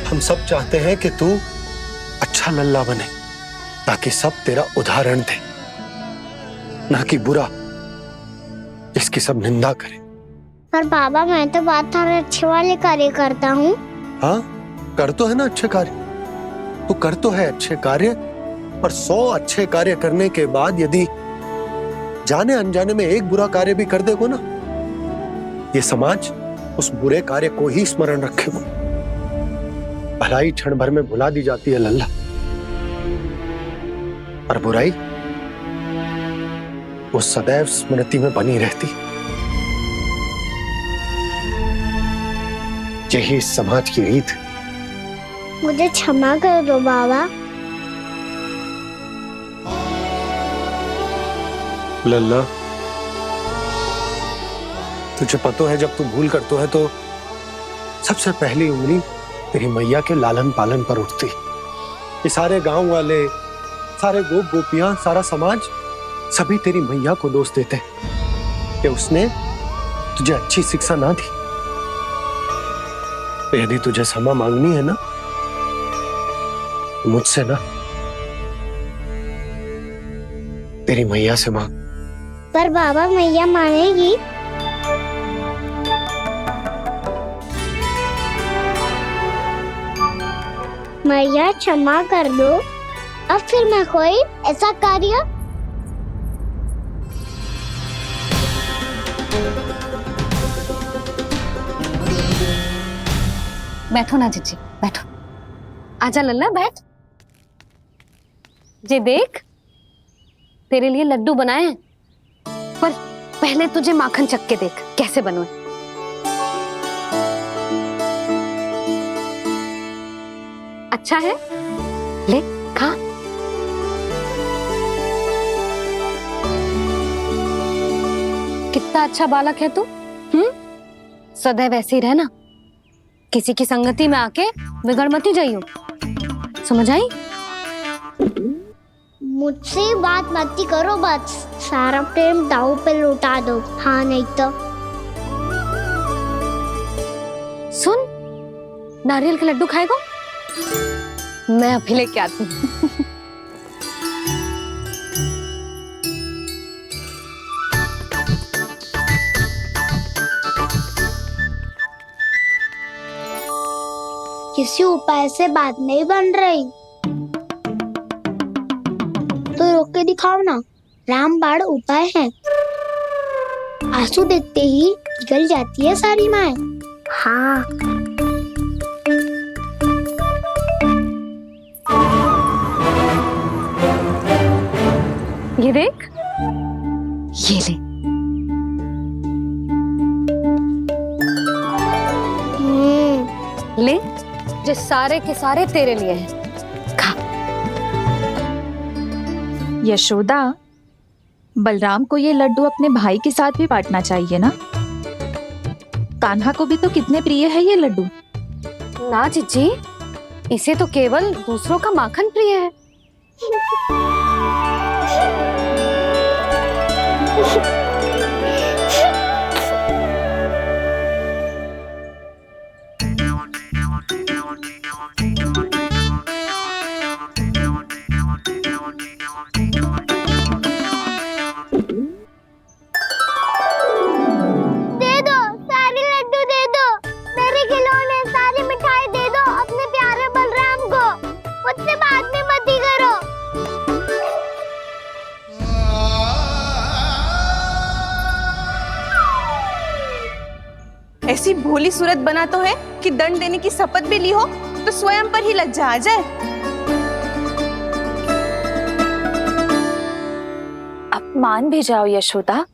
हम सब चाहते हैं कि तू अच्छा लल्ला बने, ताकि सब तेरा उदाहरण दे, ना कि बुरा जिसकी सब निंदा करे। पर बाबा, मैं तो बात हर अच्छे वाले कार्य करता हूँ। हाँ, कर तो है ना अच्छे कार्य, तू कर तो है अच्छे कार्य, पर 100 अच्छे कार्य करने के बाद यदि जाने अनजाने में एक बुरा कार्य भी कर देगो ना, ये समाज उस बुरे कार्य को ही स्मरण रखेगो। भलाई क्षण भर में भुला दी जाती है लल्ला, और बुराई वो सदैव स्मृति में बनी रहती। यही इस समाज की रीत। मुझे क्षमा कर दो बाबा। लल्ला, तुझे पता है जब तू भूल करतो है तो सबसे पहली उंगली तेरी मैया के लालन पालन पर उठती। ये सारे गांव वाले, सारे गोप गोपियां, सारा समाज सभी तेरी मैया को दोष देते कि उसने तुझे अच्छी शिक्षा ना दी। तो यदि तुझे क्षमा मांगनी है ना, मुझसे ना, तेरी मैया से मांग। पर बाबा, मैया मानेगी? मैया क्षमा कर दो, अब फिर मैं कोई ऐसा कार्य। बैठो ना जीजी, बैठो। आजा लल्ला, बैठ। जे देख, तेरे लिए लड्डू बनाए हैं, पर पहले तुझे माखन चख के देख कैसे बने। अच्छा है, ले खा। कितना अच्छा बालक है तू। सदैव ऐसे ही रहना, किसी की संगति में आके बिगड़ मती जाइयो, समझ आई? मुझसे बात मत करो, बस सारा प्रेम दाव पे लौटा दो। हाँ, नहीं तो सुन, नारियल के लड्डू खाएगा? मैं अभी लेके आती हूँ। किसी उपाय से बात नहीं बन रही तो रोक के दिखाओ ना। रामबाण उपाय है, आंसू देखते ही जल जाती है सारी माए। हाँ, ये देख, ये ले। ले जो सारे के सारे तेरे लिए हैं। खा। यशोदा, बलराम को ये लड्डू अपने भाई के साथ भी बांटना चाहिए ना। कान्हा को भी तो कितने प्रिय है ये लड्डू। ना जीजी, इसे तो केवल दूसरों का माखन प्रिय है। ऐसी भोली सूरत बना तो है कि दंड देने की शपथ भी ली हो तो स्वयं पर ही लज्जा आ जाए। अब मान भी जाओ यशोदा,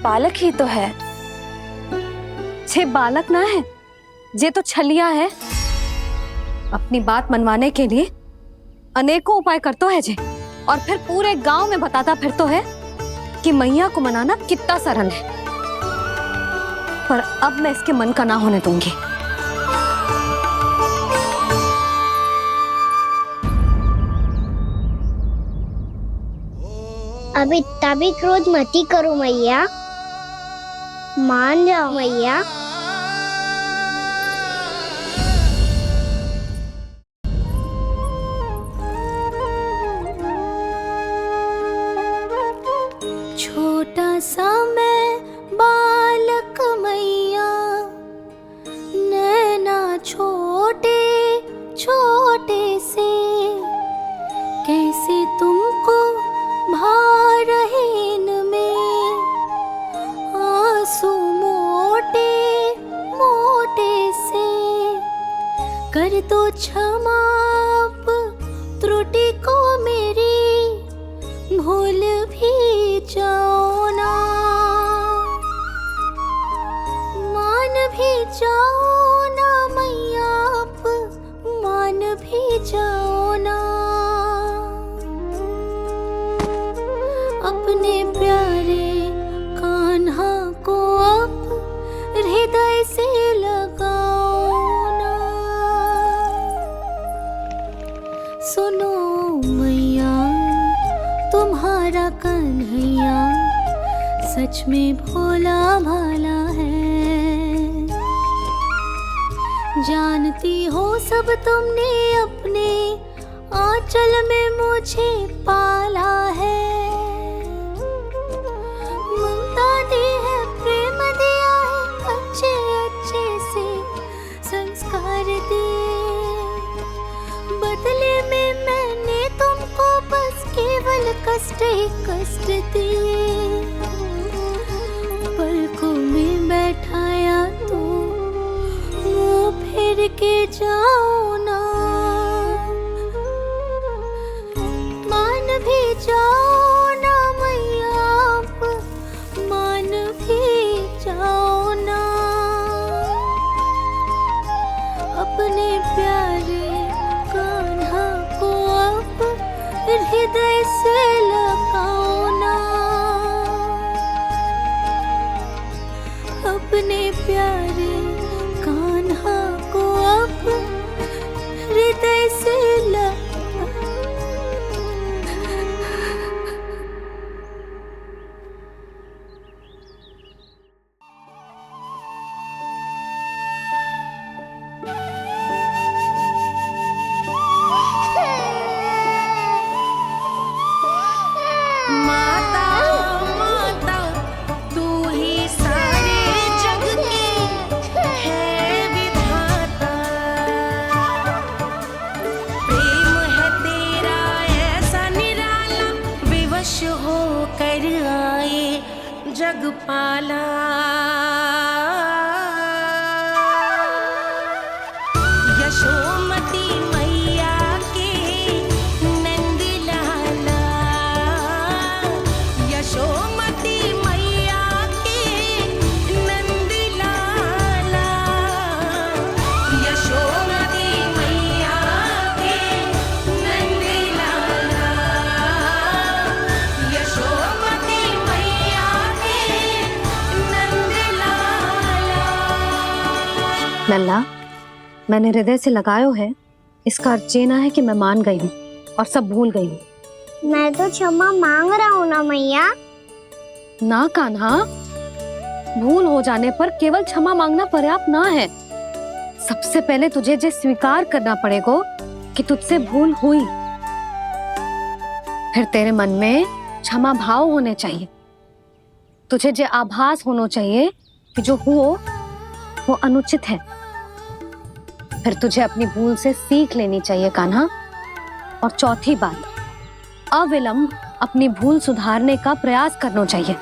बालक ही तो है। छे बालक ना है, जे तो छलिया है। अपनी बात मनवाने के लिए अनेकों उपाय करतो है जे, और फिर पूरे गांव में बताता फिरतो है कि मैया को मनाना कितना सरल है। पर अब मैं इसके मन का ना होने दूंगी। अब इतना भी क्रोध मती करो मैया, मान जाओ मैया। छोटा सा मैं बालक मैया, नैना छोटे छोटे से, कैसे तुमको भा रहे इनमें आंसू मोटे मोटे से। कर दो क्षमा त्रुटि को मेरी, भूल भी जाओ ना, मान भी जाओ ना मैया, आप मान भी जाओ ना। अपने प्यारे कान्हा को अब हृदय से लगाओ ना। सुनो मैया, तुम्हारा कन्हैया सच में भोला भाला है। जानती हो सब तुमने अपने आंचल में मुझे पाला है। ममता दी है, प्रेम दिया है, अच्छे अच्छे से संस्कार दिए। बदले में मैंने तुमको बस केवल कष्ट ही कष्ट दिए। पलकों में बैठाया तो मुंह फेर के जाओ ना, मान भी जाओ ना मैया, आप मान भी जाओ ना। अपने प्यारे कान्हा को अब हृदय से लगाओ ना। अपने प्यारे कान्हा को अब हृदय से लल्ला, मैंने हृदय से लगायो है, इसका अर्थ ये ना है कि मैं मान गई हूँ और सब भूल गई हूँ। मैं तो क्षमा मांग रहा हूँ ना मैया। ना कान्हा, भूल हो जाने पर केवल क्षमा मांगना पर्याप्त ना है। सबसे पहले तुझे जे स्वीकार करना पड़ेगा कि तुझसे भूल हुई। फिर तेरे मन में क्षमा भाव होने चाहिए। तुझे जे आभास होना चाहिए कि जो हुआ वो अनुचित है। फिर तुझे अपनी भूल से सीख लेनी चाहिए कान्हा। और चौथी बात, अविलंब अपनी भूल सुधारने का प्रयास करना चाहिए।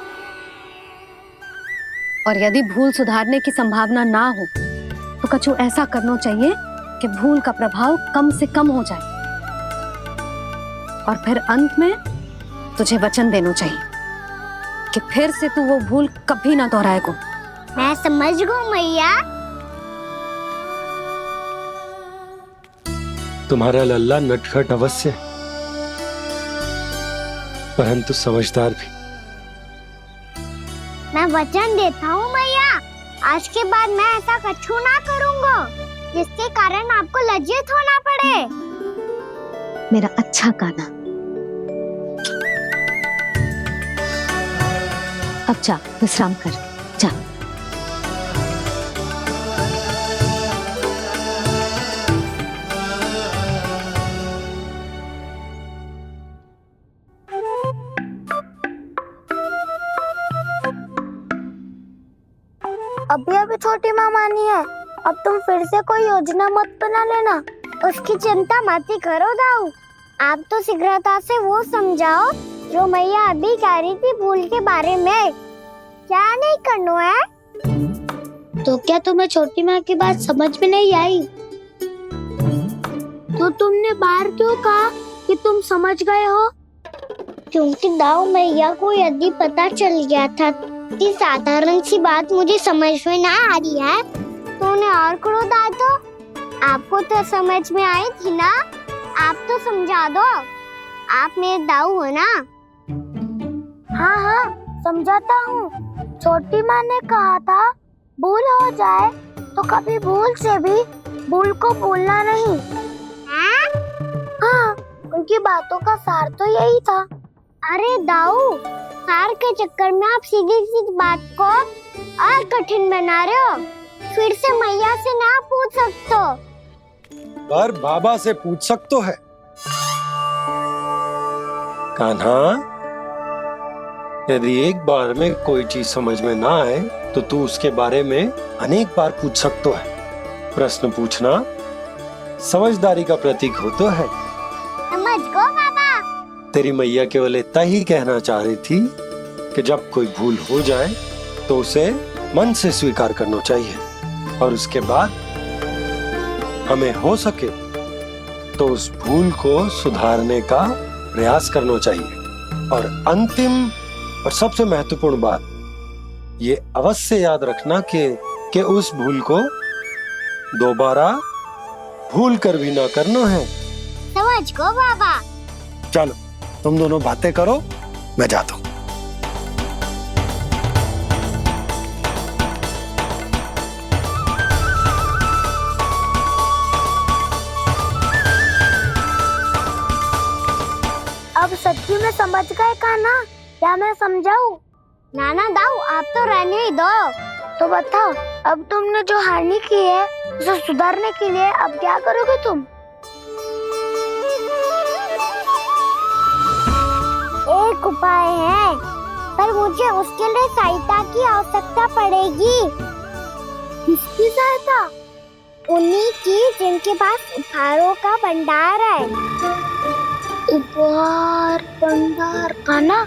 और यदि भूल सुधारने की संभावना ना हो तो कछु ऐसा करना चाहिए कि भूल का प्रभाव कम से कम हो जाए। और फिर अंत में तुझे वचन देना चाहिए कि फिर से तू वो भूल कभी ना दोहराएगा। मैं समझ गई मैया। तुम्हारा लल्ला नटखट अवश्य, परंतु समझदार भी। मैं वचन देता हूँ मैया, आज के बाद मैं ऐसा कछु ना करूँगा जिसके कारण आपको लज्जित होना पड़े। मेरा अच्छा कान्हा, अब जा विश्राम कर, जा। अभी अभी छोटी माँ मानी है, अब तुम फिर से कोई योजना मत बना लेना। उसकी चिंता मत ही करो दाऊ। आप तो शीघ्रता से वो समझाओ जो मैया अभी कह रही थी भूल के बारे में। क्या नहीं करना है? तो क्या तुम्हें छोटी माँ की बात समझ में नहीं आई? तो तुमने बाहर क्यों कहा कि तुम समझ गए हो? क्योंकि दाऊ मैया को यदि पता चल गया था कि साधारण सी बात मुझे समझ में ना आ रही है तो उन्हें और क्रोध आया। तो आपको तो समझ में आई थी ना, आप तो समझा दो। आप मेरे दाऊ हो ना। हाँ हाँ समझाता हूँ। छोटी माँ ने कहा था भूल हो जाए तो कभी भूल से भी भूल को भूलना नहीं। हाँ, उनकी बातों का सार तो यही था। अरे दाऊ, सार के चक्कर में आप सीधी सीधी बात को और कठिन बना रहे हो। फिर से मैया से ना पूछ सकते हो, पर बाबा से पूछ सकते है। कान्हा, यदि एक बार में कोई चीज समझ में ना आए तो तू उसके बारे में अनेक बार पूछ सकते है। प्रश्न पूछना समझदारी का प्रतीक होता है। समझ गो बाबा। तेरी मैया केवल इतना ही कहना चाह रही थी कि जब कोई भूल हो जाए तो उसे मन से स्वीकार करना चाहिए और उसके बाद हमें हो सके तो उस भूल को सुधारने का प्रयास करना चाहिए। और अंतिम और सबसे महत्वपूर्ण बात ये अवश्य याद रखना कि उस भूल को दोबारा भूल कर भी ना करना है। समझ गो बाबा। चलो तुम दोनों बातें करो, मैं जाता हूँ। अब सच्ची में समझ गए कान्हा? क्या मैं समझाऊं? नाना दाऊ, आप तो रहने ही दो। तो बताओ, अब तुमने जो हानि की है उसे सुधारने के लिए अब क्या करोगे तुम? एक उपाय है, पर मुझे उसके लिए सहायता की आवश्यकता पड़ेगी। किसकी सहायता? उन्हीं की जिनके पास उपहारों का भंडार है। उपहार भंडार का ना?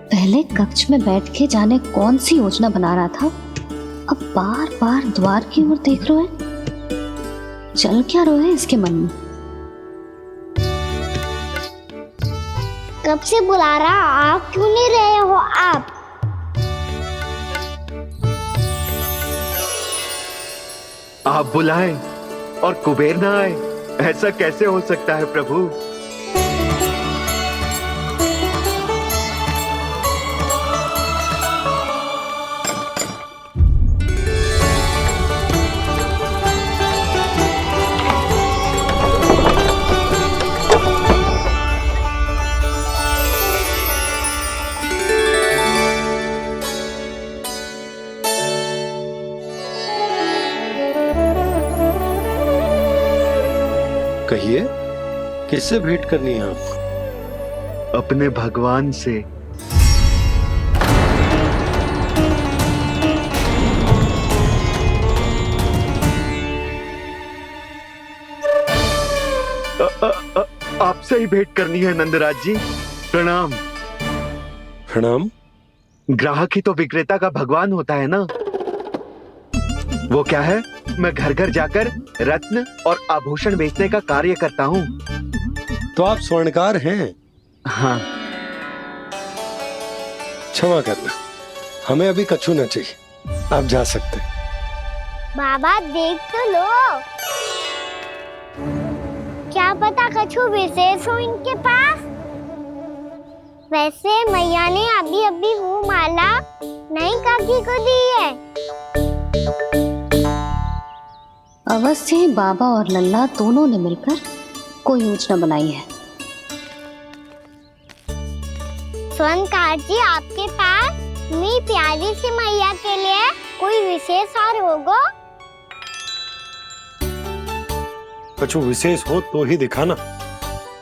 पहले कक्ष में बैठ के जाने कौन सी योजना बना रहा था अब बार बार द्वार की ओर देख रहे हैं। चल क्या रहे हैं इसके मन में? कब से बुला रहा, आप क्यों नहीं रहे हो आप? आप बुलाएं और कुबेर ना आए, ऐसा कैसे हो सकता है प्रभु? कहिए, किससे भेंट करनी है आपको? अपने भगवान से। आपसे ही भेंट करनी है नंदराज जी। प्रणाम। प्रणाम। ग्राहक ही तो विक्रेता का भगवान होता है ना। वो क्या है, मैं घर घर जाकर रत्न और आभूषण बेचने का कार्य करता हूँ। तो आप स्वर्णकार हैं? हाँ। क्षमा करना, हमें अभी कछु न चाहिए, आप जा सकते हैं। बाबा देख तो लो, क्या पता कछु विशेष हो इनके पास। वैसे मैया ने अभी अभी वो माला नई काकी को दी है। अवश्य ही बाबा और लल्ला दोनों ने मिलकर कोई योजना बनाई है। स्वर्णकार जी, आपके पास मेरी प्यारी सी मैया के लिए कोई विशेष हार होगा? कछु विशेष हो तो ही दिखाना।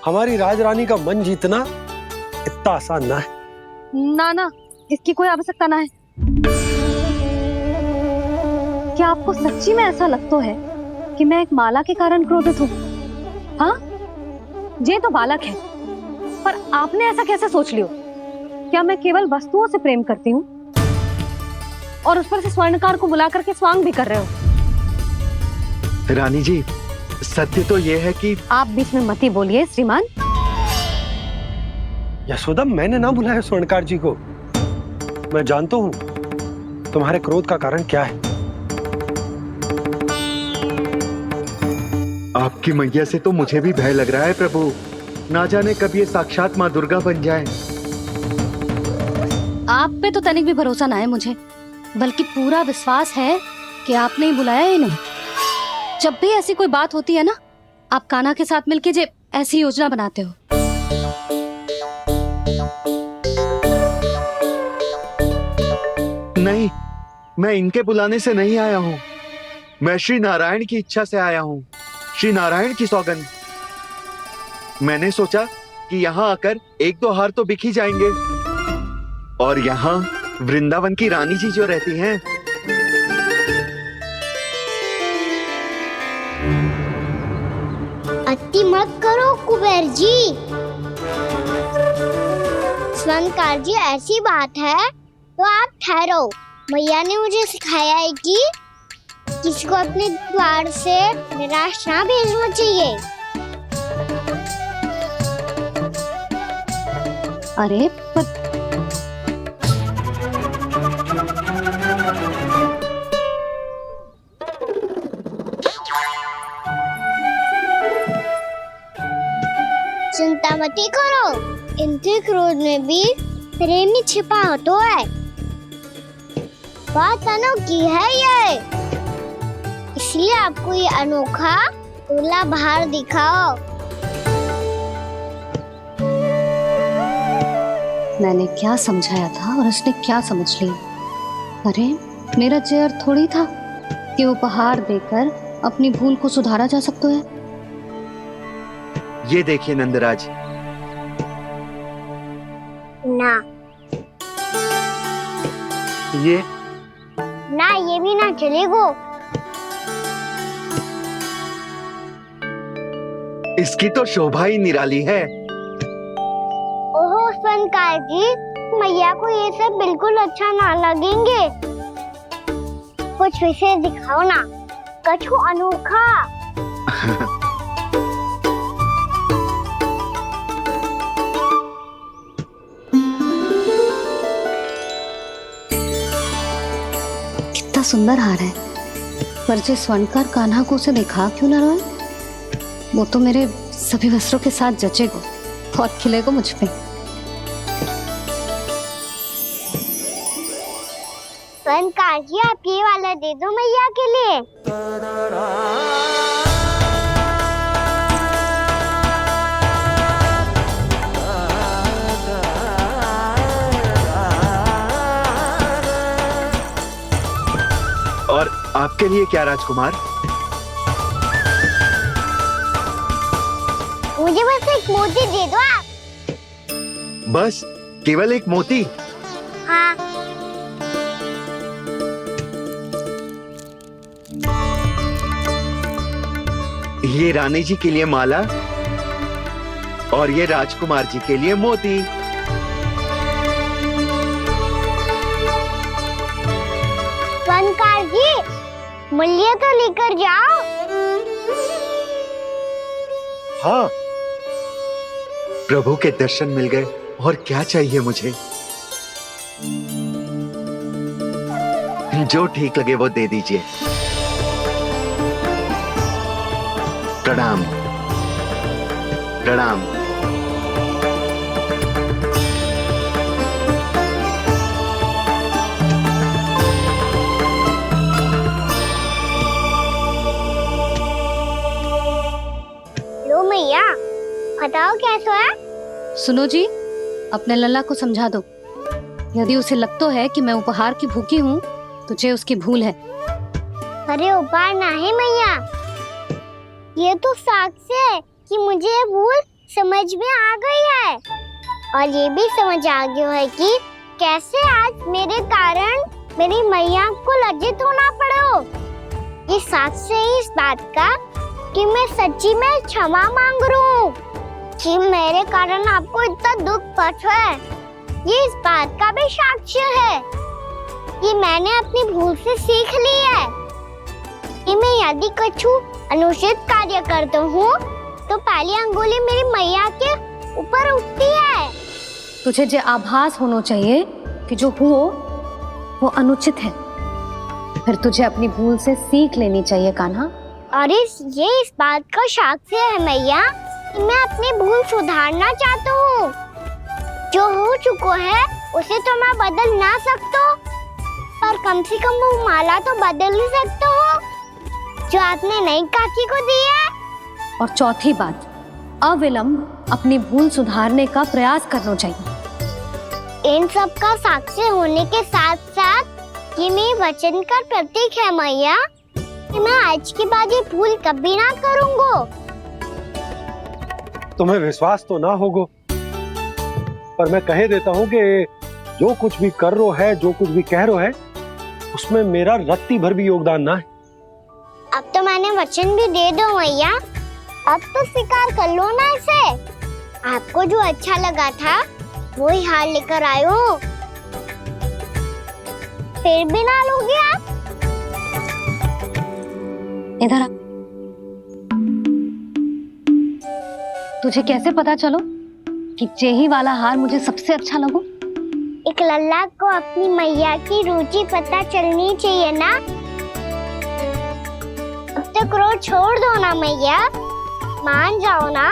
हमारी राजरानी का मन जीतना इतना आसान ना है। ना ना, इसकी कोई आवश्यकता ना है। क्या आपको सच्ची में ऐसा लगता है कि मैं एक माला के कारण क्रोधित हूँ? हाँ, ये तो बालक है, पर आपने ऐसा कैसे सोच लियो? क्या मैं केवल वस्तुओं से प्रेम करती हूँ और उस पर से स्वर्णकार को बुला करके स्वांग भी कर रहे हो? रानी जी, सत्य तो ये है कि आप बीच में मत ही बोलिए श्रीमान। यशोदा, मैंने ना बुलाया स्वर्णकार जी को। मैं जानता हूँ तुम्हारे क्रोध का कारण क्या है। आपकी मैया से तो मुझे भी भय लग रहा है प्रभु। ना जाने कब ये साक्षात माँ दुर्गा बन जाए। आप पे तो तनिक भी भरोसा ना है मुझे, बल्कि पूरा विश्वास है कि आपने ही बुलाया ही नहीं। जब भी ऐसी कोई बात होती है ना, आप कान्हा के साथ मिलके जे ऐसी योजना बनाते हो। नहीं, मैं इनके बुलाने से नहीं आया हूँ। मैं श्री नारायण की इच्छा से आया हूँ, श्री नारायण की सौगंध। मैंने सोचा कि यहाँ आकर एक दो हार तो बिक ही जाएंगे। और यहाँ वृंदावन की रानी जी जो रहती हैं, अति मत करो कुबेर जी। स्वर्णकार जी, ऐसी बात है तो आप ठहरो। मैया ने मुझे सिखाया है कि किसी को अपने द्वार से निराश ना भेजना चाहिए। अरे पर चिंता मत करो, इनके क्रोध में भी प्रेम ही छिपा होता है। बात अनोखी है ये, इसलिए आपको ये अनोखा दूल्हा बाहर दिखाओ। मैंने क्या समझाया था और उसने क्या समझ लिया? अरे मेरा चेयर थोड़ी था कि उपहार देकर अपनी भूल को सुधारा जा सकता है। ये देखिए नंदराज। ना ये ना, ये भी ना चलेगा। इसकी तो शोभा ही निराली है। ओहो स्वर्णकार जी, मैया को ये सब बिल्कुल अच्छा ना लगेंगे। कुछ विशेष दिखाओ ना, कछु अनोखा। कितना सुंदर हार है, पर जो स्वर्णकार कान्हा को उसे दिखा क्यों ना रोए? वो तो मेरे सभी वस्त्रों के साथ जचेगा, बहुत खिलेगा मुझ पे। स्वर्णकार जी, आप ये वाला दे दो मैया के लिए। और आपके लिए क्या राजकुमार? मुझे बस एक मोती दे दो आप। बस केवल एक मोती? हाँ। ये रानी जी के लिए माला और ये राजकुमार जी के लिए मोती। स्वर्णकार जी, मूल्य तो लेकर जाओ। हाँ, प्रभु के दर्शन मिल गए, और क्या चाहिए मुझे? जो ठीक लगे वो दे दीजिए। प्रणाम प्रणाम। लो मैया, बताओ कैसा है? सुनो जी, अपने लल्ला को समझा दो, यदि उसे लगता है कि मैं उपहार की भूखी हूँ, तुझे उसकी भूल है। अरे उपहार ना है मैया, ये तो साक्ष्य है कि मुझे ये भूल समझ में आ गई है, और ये भी समझ आ गया है कि कैसे आज मेरे कारण मेरी मैया को लज्जित होना पड़ो। ये साक्ष्य है इस बात का कि मैं सच्ची में क्षमा मांग रहा हूँ कि मेरे कारण आपको इतना दुख पहुंचा है। ये इस बात का भी साक्ष्य है कि मैंने अपनी भूल से सीख ली है कि मैं यदि कछु अनुचित कार्य करता हूँ तो पहली अंगुली मेरी मैया के ऊपर उठती है। तुझे जो आभास होना चाहिए कि जो हुआ वो अनुचित है, फिर तुझे अपनी भूल से सीख लेनी चाहिए कान्हा। और ये इस बात का साक्ष्य है मैया कि मैं अपनी भूल सुधारना चाहता हूँ। जो हो चुका है उसे तो मैं बदल ना सकता, पर कम से कम वो माला तो बदल ही सकता हूँ जो आपने नई काकी को दी है। और चौथी बात, अविलंब अपनी भूल सुधारने का प्रयास करना चाहिए। इन सब का साक्षी होने के साथ साथ ये मेरे वचन का प्रतीक है मैया कि मैं आज के बाद ये भूल कभी ना करूँगा। तुम्हें विश्वास तो ना होगो, पर मैं कह देता हूँ कि जो कुछ भी कर रो है, जो कुछ भी कह रो है, उसमें मेरा रत्ती भर भी योगदान ना है। अब तो मैंने वचन भी दे दो मैया, अब तो स्वीकार कर लो ना इसे। आपको जो अच्छा लगा था वो ही हार लेकर आयो, फिर भी ना लोगे आप? इधर आ। तुझे कैसे पता चलो कि जेही वाला हार मुझे सबसे अच्छा लगो? एक लल्ला को अपनी मैया की रुचि पता चलनी चाहिए ना। अब तो क्रोध छोड़ दो ना मैया, मान जाओ ना।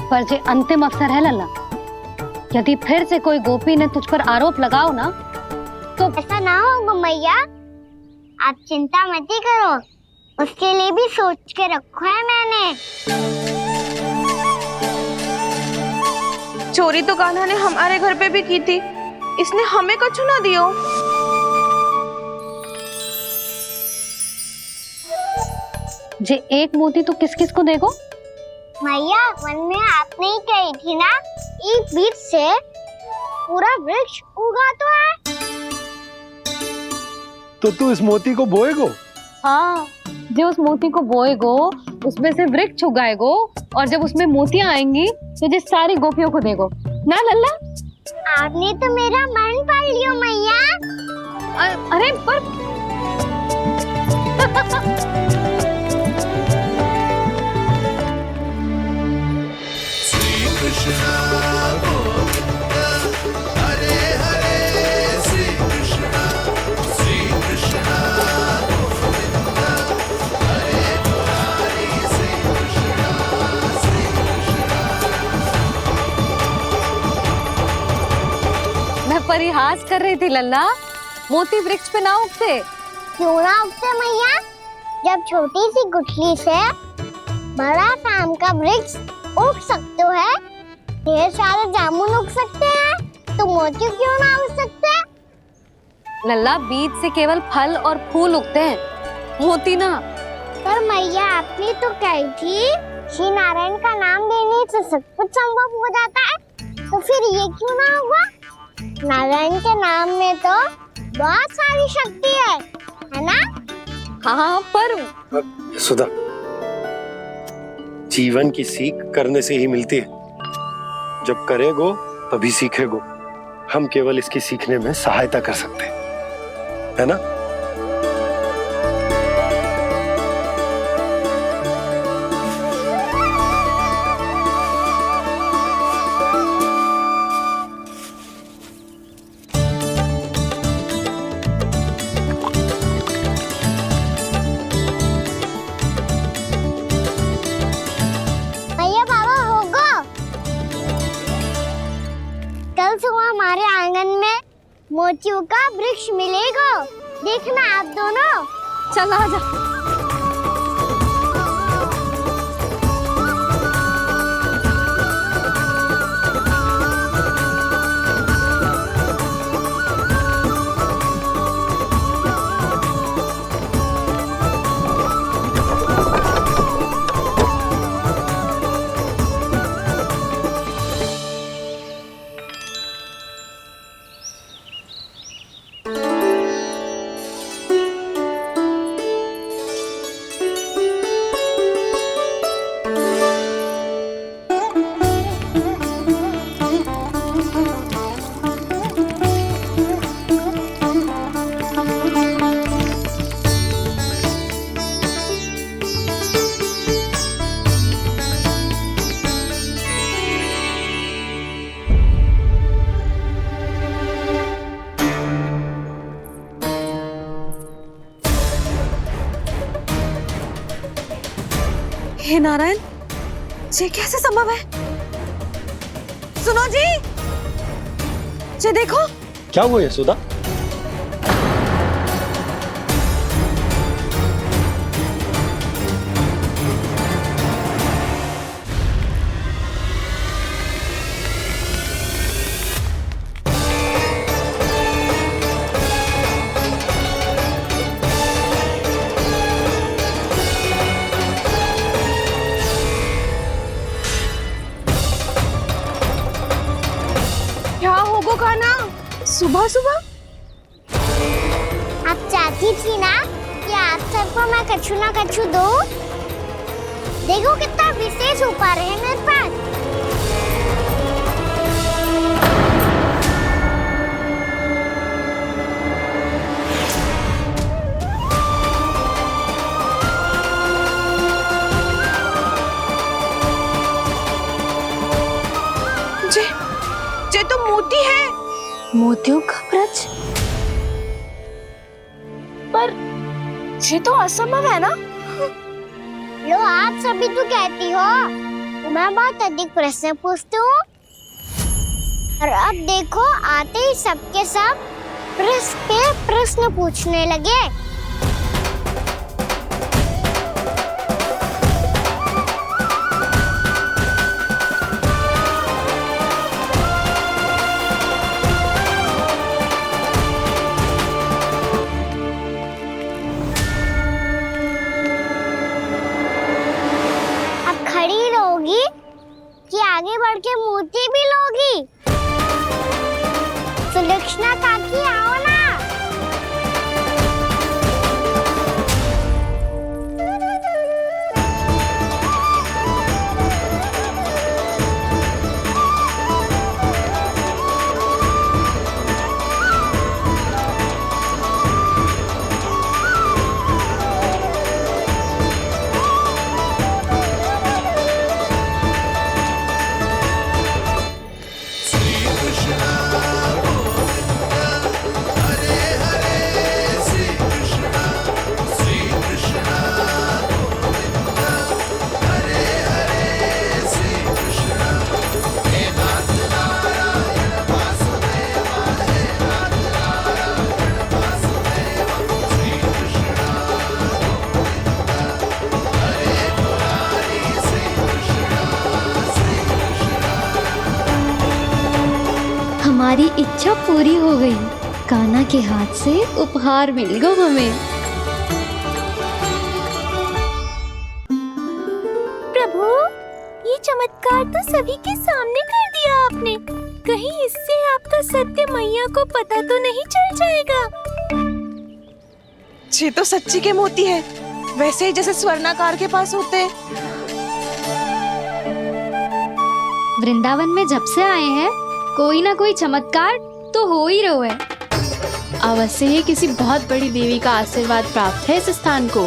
पर जे अंतिम अवसर है लल्ला, यदि फिर से कोई गोपी ने तुझ पर आरोप लगाओ ना तो ऐसा ना होगा मैया, आप चिंता मत करो, उसके लिए भी सोच के रखा है मैंने। चोरी तो कान्हा ने हमारे घर पे भी की थी, इसने हमें कछु ना दियो। जे एक मोती तो किस किस को देगो? मैया, मन में आपने ही कही थी ना, एक बीज से पूरा वृक्ष उगा तो है। तो तू इस मोती को बोएगो? हाँ, जो उस मोती को बोएगो उसमें से वृक्ष उगाएगो, और जब उसमें मोतियां आएंगी तो जो सारी गोपियों को देगो ना लल्ला। आपने तो मेरा मन पढ़ लियो मैया। अरे पर मैं परिहास कर रही थी लल्ला, मोती वृक्ष पे ना उगते। क्यों ना उगते मैया? जब छोटी सी गुठली से बड़ा आम का वृक्ष उग सकते है, ढेर सारे जामुन उग सकते हैं, तो मोती क्यों ना उग सकते? लल्ला, बीज से केवल फल और फूल उगते हैं, मोती ना। पर मैया आपने तो कही थी श्री नारायण का नाम लेने से सब कुछ संभव हो जाता है, तो फिर ये क्यों ना होगा? नारायण के नाम में तो बहुत सारी शक्ति है ना? हाँ, पर सुधा, जीवन की सीख करने से ही मिलती है। जब करेगो तभी सीखेगो। हम केवल इसकी सीखने में सहायता कर सकते हैं, है ना? भैया बाबा होगा, कल सुबह हमारे आंगन में मोतियों का वृक्ष मिलेगा, देखना आप दोनों। चल आजा। हे नारायण, ये कैसे संभव है? सुनो जी, ये देखो। क्या हुआ यशोदा? क्या होगा खाना सुबह सुबह? आप चाहती थी ना कि आप सबको मैं कछु ना कछु दूं? देखो कितना विशेष उपहार है मेरे पास। ये तो मोती है। मोतियों का ब्रज? पर ये तो असंभव है ना? लो, आप सभी तो कहती हो, मैं बहुत अधिक प्रश्न पूछती हूँ, और अब देखो आते ही सबके सब प्रश्न पे प्रश्न पूछने लगे। कि आगे बढ़ के मोती भी लोगी? सुलक्षणा काकी आओ ना। हमारी इच्छा पूरी हो गई। कान्हा के हाथ से उपहार मिल गया हमें। प्रभु, ये चमत्कार तो सभी के सामने कर दिया आपने। कहीं इससे आपका सत्य मैया को पता तो नहीं चल जाएगा? ये तो सच्ची के मोती है, वैसे ही जैसे स्वर्णाकार के पास होते हैं। वृंदावन में जब से आए हैं कोई ना कोई चमत्कार तो हो ही रहा है। अवश्य ही किसी बहुत बड़ी देवी का आशीर्वाद प्राप्त है इस स्थान को।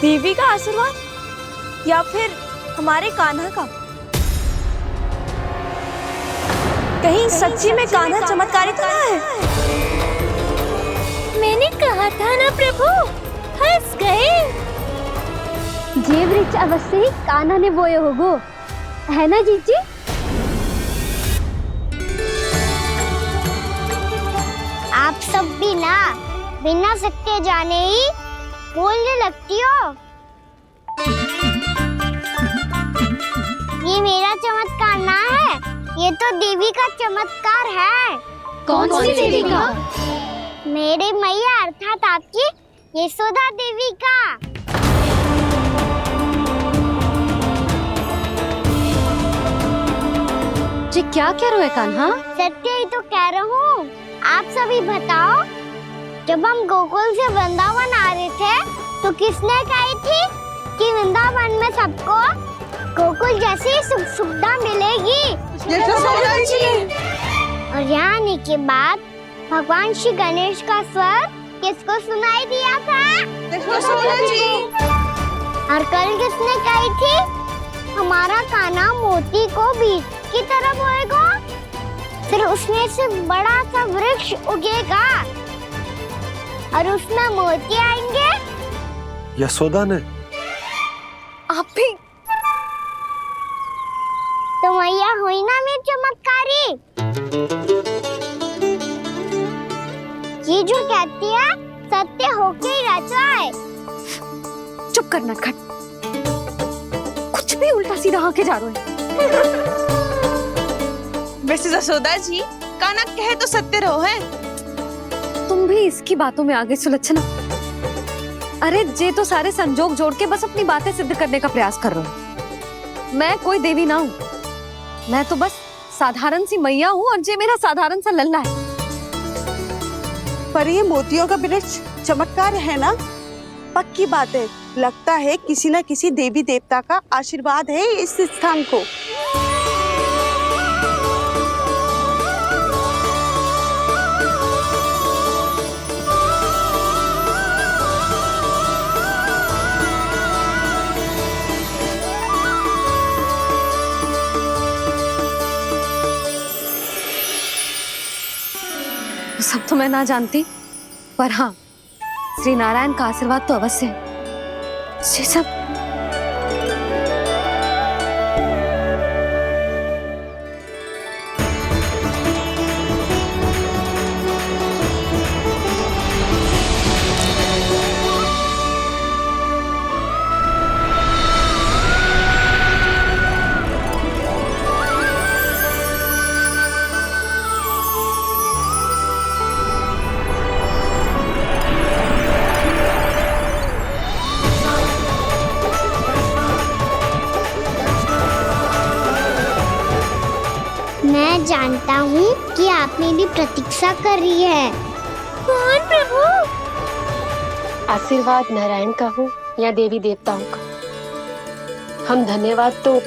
देवी का आशीर्वाद या फिर हमारे कान्हा का? कहीं सच्ची में कान्हा चमत्कारी तो ना है? मैंने कहा था ना प्रभु, हंस गए। ये वृक्ष अवश्य ही कान्हा ने बोए होगो, है ना जीजी? आप सब भी ना बिना सत्य जाने ही बोलने लगती हो। ये मेरा चमत्कार ना है, ये तो देवी का चमत्कार है। कौन सी देवी का? मेरे मैया अर्थात आपकी यशोदा देवी का। जी क्या कह रहे हो कान्हा? सत्य ही तो कह रहा हूँ। आप सभी बताओ, जब हम गोकुल से वृंदावन आ रहे थे तो किसने कही थी कि वृंदावन में सबको गोकुल जैसी सुख सुविधा मिलेगी? यशोदा जी ने। और यहाँ आने के बाद भगवान श्री गणेश का स्वर किसको सुनाई दिया था? यशोदा जी। और कल किसने कही थी हमारा कान्हा मोती को बीज की तरह बोएगा, फिर उसमें से बड़ा सा वृक्ष उगेगा और उसमें मोती आएंगे? यशोदा ने। आप भी तो मैया हुई ना मेरी चमत्कारी। ये जो कहती है सत्य होके ही रहता है। चुप करना खट, कुछ भी उल्टा सीधा होके जा रहे हो। वैसे यशोदा जी, कान्हा कहे तो सत्य रहो है। तुम भी इसकी बातों में आगे सुलझना। अरे जे तो सारे संजोग जोड़ के बस अपनी बातें सिद्ध करने का प्रयास कर रहे हो। मैं कोई देवी ना हूँ, मैं तो बस साधारण सी मैया हूँ और जे मेरा साधारण सा लल्ला है। पर ये मोतियों का वृक्ष चमत्कार है ना? पक्की बात है, लगता है किसी न किसी देवी देवता का आशीर्वाद है इस स्थान को। सब तो मैं ना जानती, पर हाँ, श्री नारायण का आशीर्वाद तो अवश्य है। ये सब मैं जानता हूँ कि आप मेरी प्रतीक्षा कर रही है। कौन प्रभु? आशीर्वाद नारायण का हो या देवी देवताओं का, हम धन्यवाद तो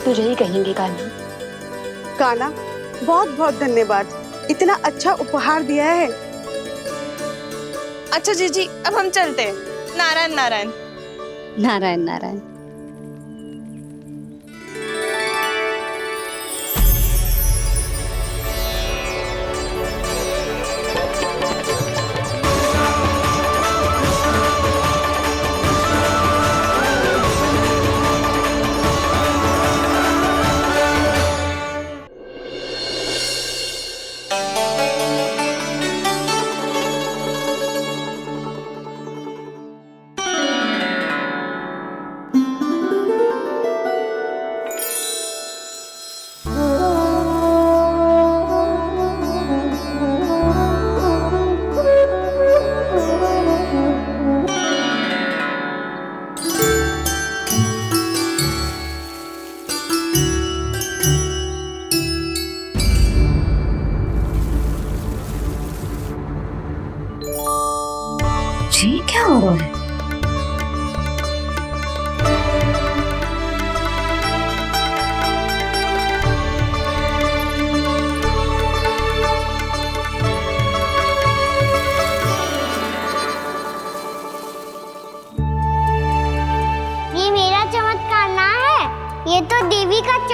तुझे ही कहेंगे कान्हा। कान्हा, बहुत बहुत धन्यवाद, इतना अच्छा उपहार दिया है। अच्छा जीजी, अब हम चलते हैं। नारायण नारायण। नारायण नारायण।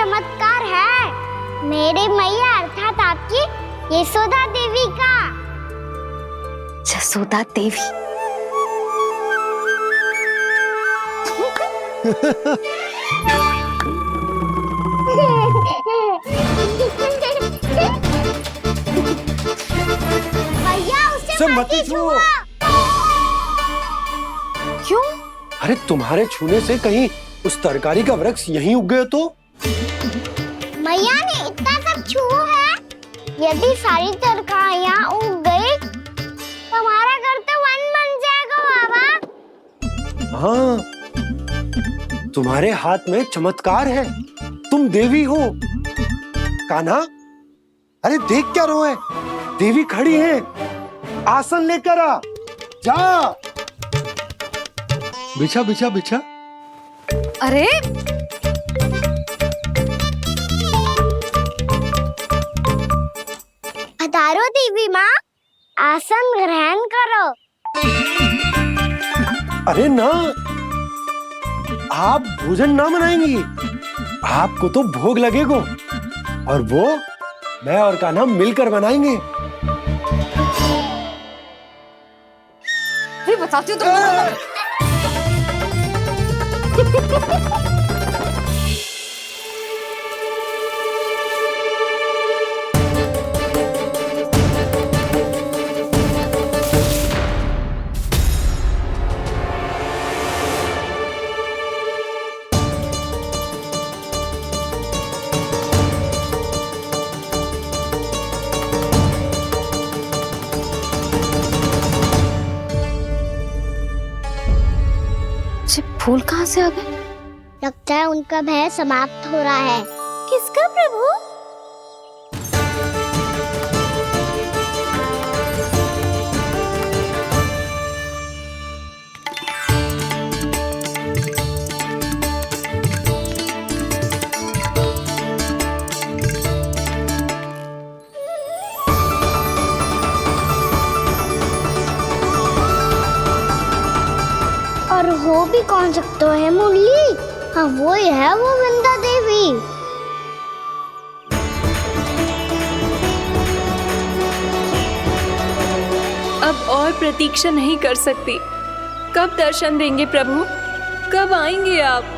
चमत्कार है मेरी मैया अर्थात आपकी यशोदा देवी का। जसोदा देवी। भैया उसे मत छुओ। क्यों? अरे तुम्हारे छूने से कहीं उस तरकारी का वृक्ष यहीं उग गए तो? मैया ने इतना सब छुआ है, यदि सारी तरकारियां उग गई तो हमारा घर तो वन बन जाएगा बाबा। हाँ, तुम्हारे हाथ में चमत्कार है, तुम देवी हो। कान्हा, अरे देख क्या रोए, देवी खड़ी है, आसन लेकर आ, जा। बिछा बिछा बिछा। अरे पधारो देवी माँ, आसन ग्रहण करो। अरे ना, आप भोजन ना बनाएंगी, आपको तो भोग लगेगा और वो मैं और कान्हा मिलकर बनाएंगे। बताती हूँ तुमको। फूल कहाँ से आ गए? लगता है उनका भय समाप्त हो रहा है। किसका प्रभु? और हो भी कौन सकता है मुरली? हाँ वो ही है, वो वृंदा देवी। अब और प्रतीक्षा नहीं कर सकती। कब दर्शन देंगे प्रभु? कब आएंगे आप?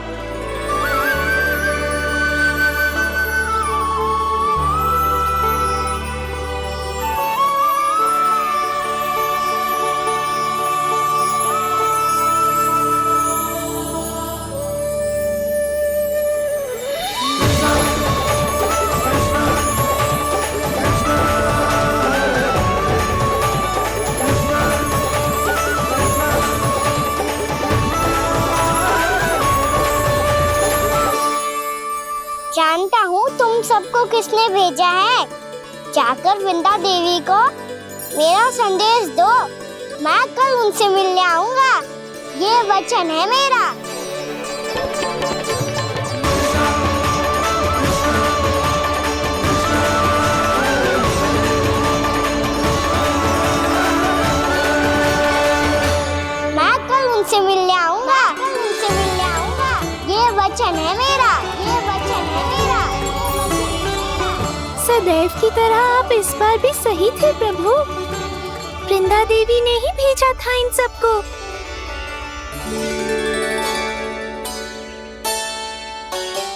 जानता हूँ तुम सबको किसने भेजा है। जाकर वृंदा देवी को मेरा संदेश दो, मैं कल उनसे मिलने आऊंगा, ये वचन है मेरा। मैं कल उनसे मिलने आऊंगा, ये वचन है मेरा, ये वचन है मेरा। सदैव की तरह आप इस बार भी सही थे प्रभु। वृंदा देवी ने ही भेजा था इन सबको।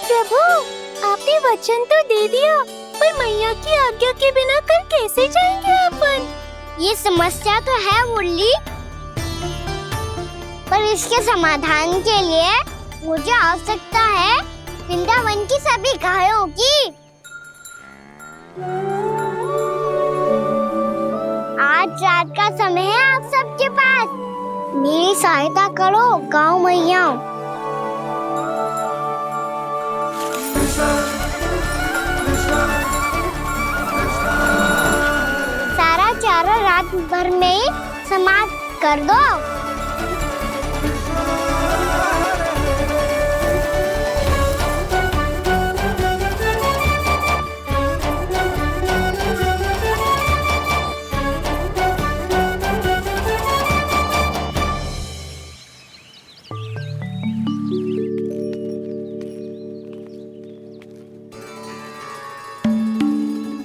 प्रभु, आपने वचन तो दे दिया, पर मैया की आज्ञा के बिना कल कैसे जाएंगे अपन? ये समस्या तो है मुरली, पर इसके समाधान के लिए मुझे आवश्यकता है वृंदावन की सभी गायों की। आज रात का समय है आप सबके पास, मेरी सहायता करो गाँव मैया। सारा चारा रात भर में ही समाप्त कर दो।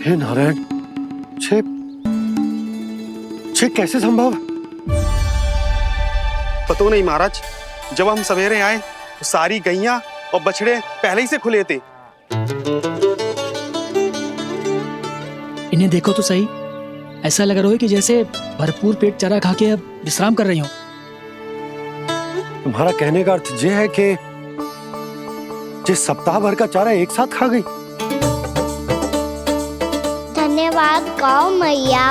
हे नारायण, छे कैसे संभव? पता नहीं महाराज, जब हम सवेरे आए तो सारी गैया और बछड़े पहले ही से खुले थे। इन्हें देखो तो सही, ऐसा लग रहा है कि जैसे भरपूर पेट चारा खा के अब विश्राम कर रही हो। तुम्हारा कहने का अर्थ यह है कि जिस सप्ताह भर का चारा एक साथ खा गई। धन्यवाद गाँव मैया।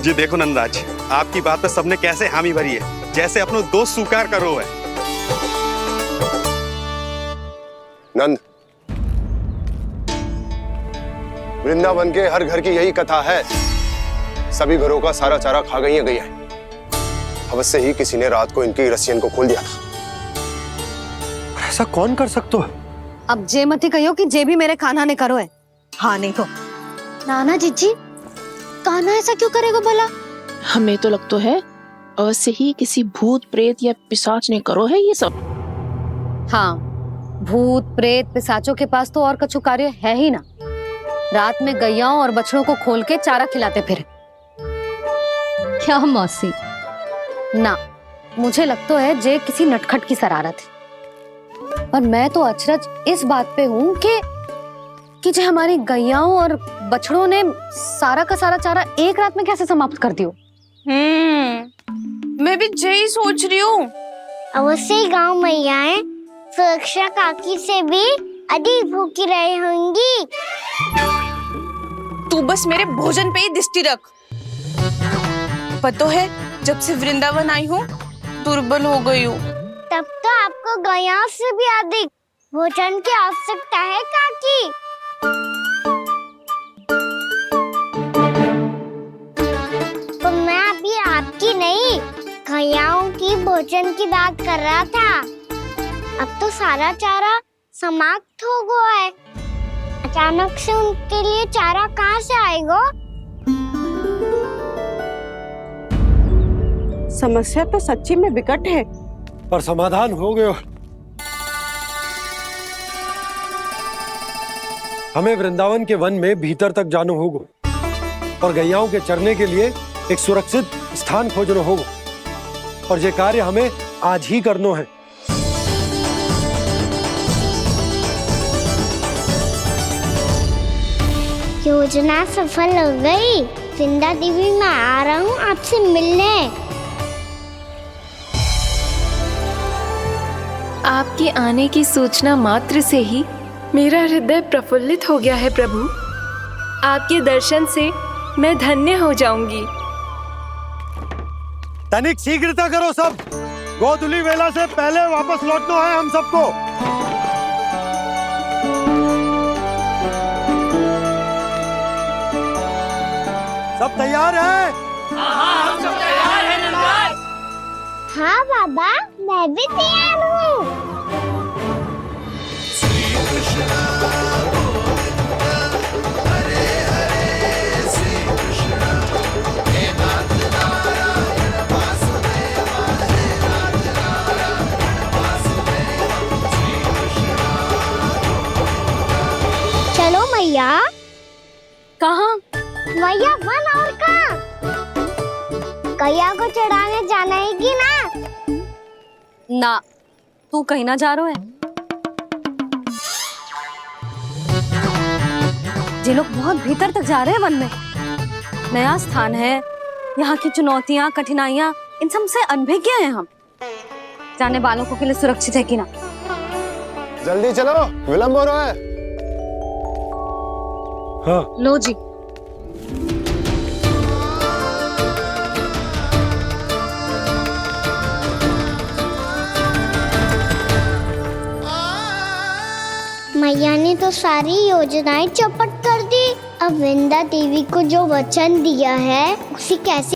जी देखो नंदराज, आपकी बात पे सबने कैसे हामी भरी है, जैसे अपनो दोस्त स्वीकार करो है। नंद, वृंदावन के हर घर की यही कथा है, सभी घरों का सारा चारा खा गई है। अवश्य ही किसी ने रात को इनकी रस्सियन को खोल दिया था। ऐसा कौन कर सकता है? अब जे मती कहियो कि जे भी मेरे कान्हा ने करो है। हाँ नहीं तो नाना जीजी, कान्हा ऐसा क्यों करेगा भला? हमें तो लगता है अवश्य ही किसी भूत प्रेत या पिशाच ने करो है ये सब। हाँ, भूत प्रेत पिशाचों के पास तो और कछु कार्य है ही ना। रात में गैयाओं और बछड़ों को खोल के चारा खिलाते फिर। क्या मौसी? ना, मुझे लगता है जे किसी नटखट की शरारत है। पर मैं तो अचरज इस बात पे हूँ कि जो हमारी गैयाओं और बछड़ों ने सारा का सारा चारा एक रात में कैसे समाप्त कर दियो। मैं भी यही सोच रही हूँ। अवश्य ही गाँव मैयाएं सुरक्षा काकी से भी अधिक भूखी रही होंगी। तू बस मेरे भोजन पे ही दृष्टि रख। पता है, जब से वृंदावन आई हूँ दुर्बल हो गई हूँ। तब तो आपको गैया से भी अधिक भोजन की आवश्यकता है काकी। तो मैं अभी आपकी नहीं, गैयाओं की भोजन की बात कर रहा था। अब तो सारा चारा समाप्त हो गया है, अचानक से उनके लिए चारा कहाँ से आएगा? समस्या तो सच्ची में विकट है, पर समाधान हो गयो। हमें वृंदावन के वन में भीतर तक जाना होगा और गैयाओं के चरने के लिए एक सुरक्षित स्थान खोजना होगा, और ये कार्य हमें आज ही करना है। योजना सफल हो गई। वृंदा देवी, मैं आ रहा हूँ आपसे मिलने। आपके आने की सूचना मात्र से ही मेरा हृदय प्रफुल्लित हो गया है प्रभु। आपके दर्शन से मैं धन्य हो जाऊंगी। तनिक शीघ्रता करो सब, गोधुली वेला से पहले वापस लौटना है हम सबको। सब तैयार है? हाँ, हम सब तैयार हैं नंदराज। हाँ बाबा, मैं भी तैयार हूँ। चलो मैया। कहाँ? मैया वन और कहाँ? गैया को चढ़ाने जाना है कि ना? ना, तू कहीं ना जा रहा है। ये लोग बहुत भीतर तक जा रहे हैं वन में। नया स्थान है, यहाँ की चुनौतियाँ, कठिनाइयाँ, इन सब से अनभिज्ञ हैं हम। जाने वालों को के लिए सुरक्षित है कि ना? जल्दी चलो, विलंब हो रहा है। हाँ। लो जी। मैया ने तो सारी योजनाएं चौपट कर दी। अब वृंदा देवी को जो वचन दिया है उसे कैसे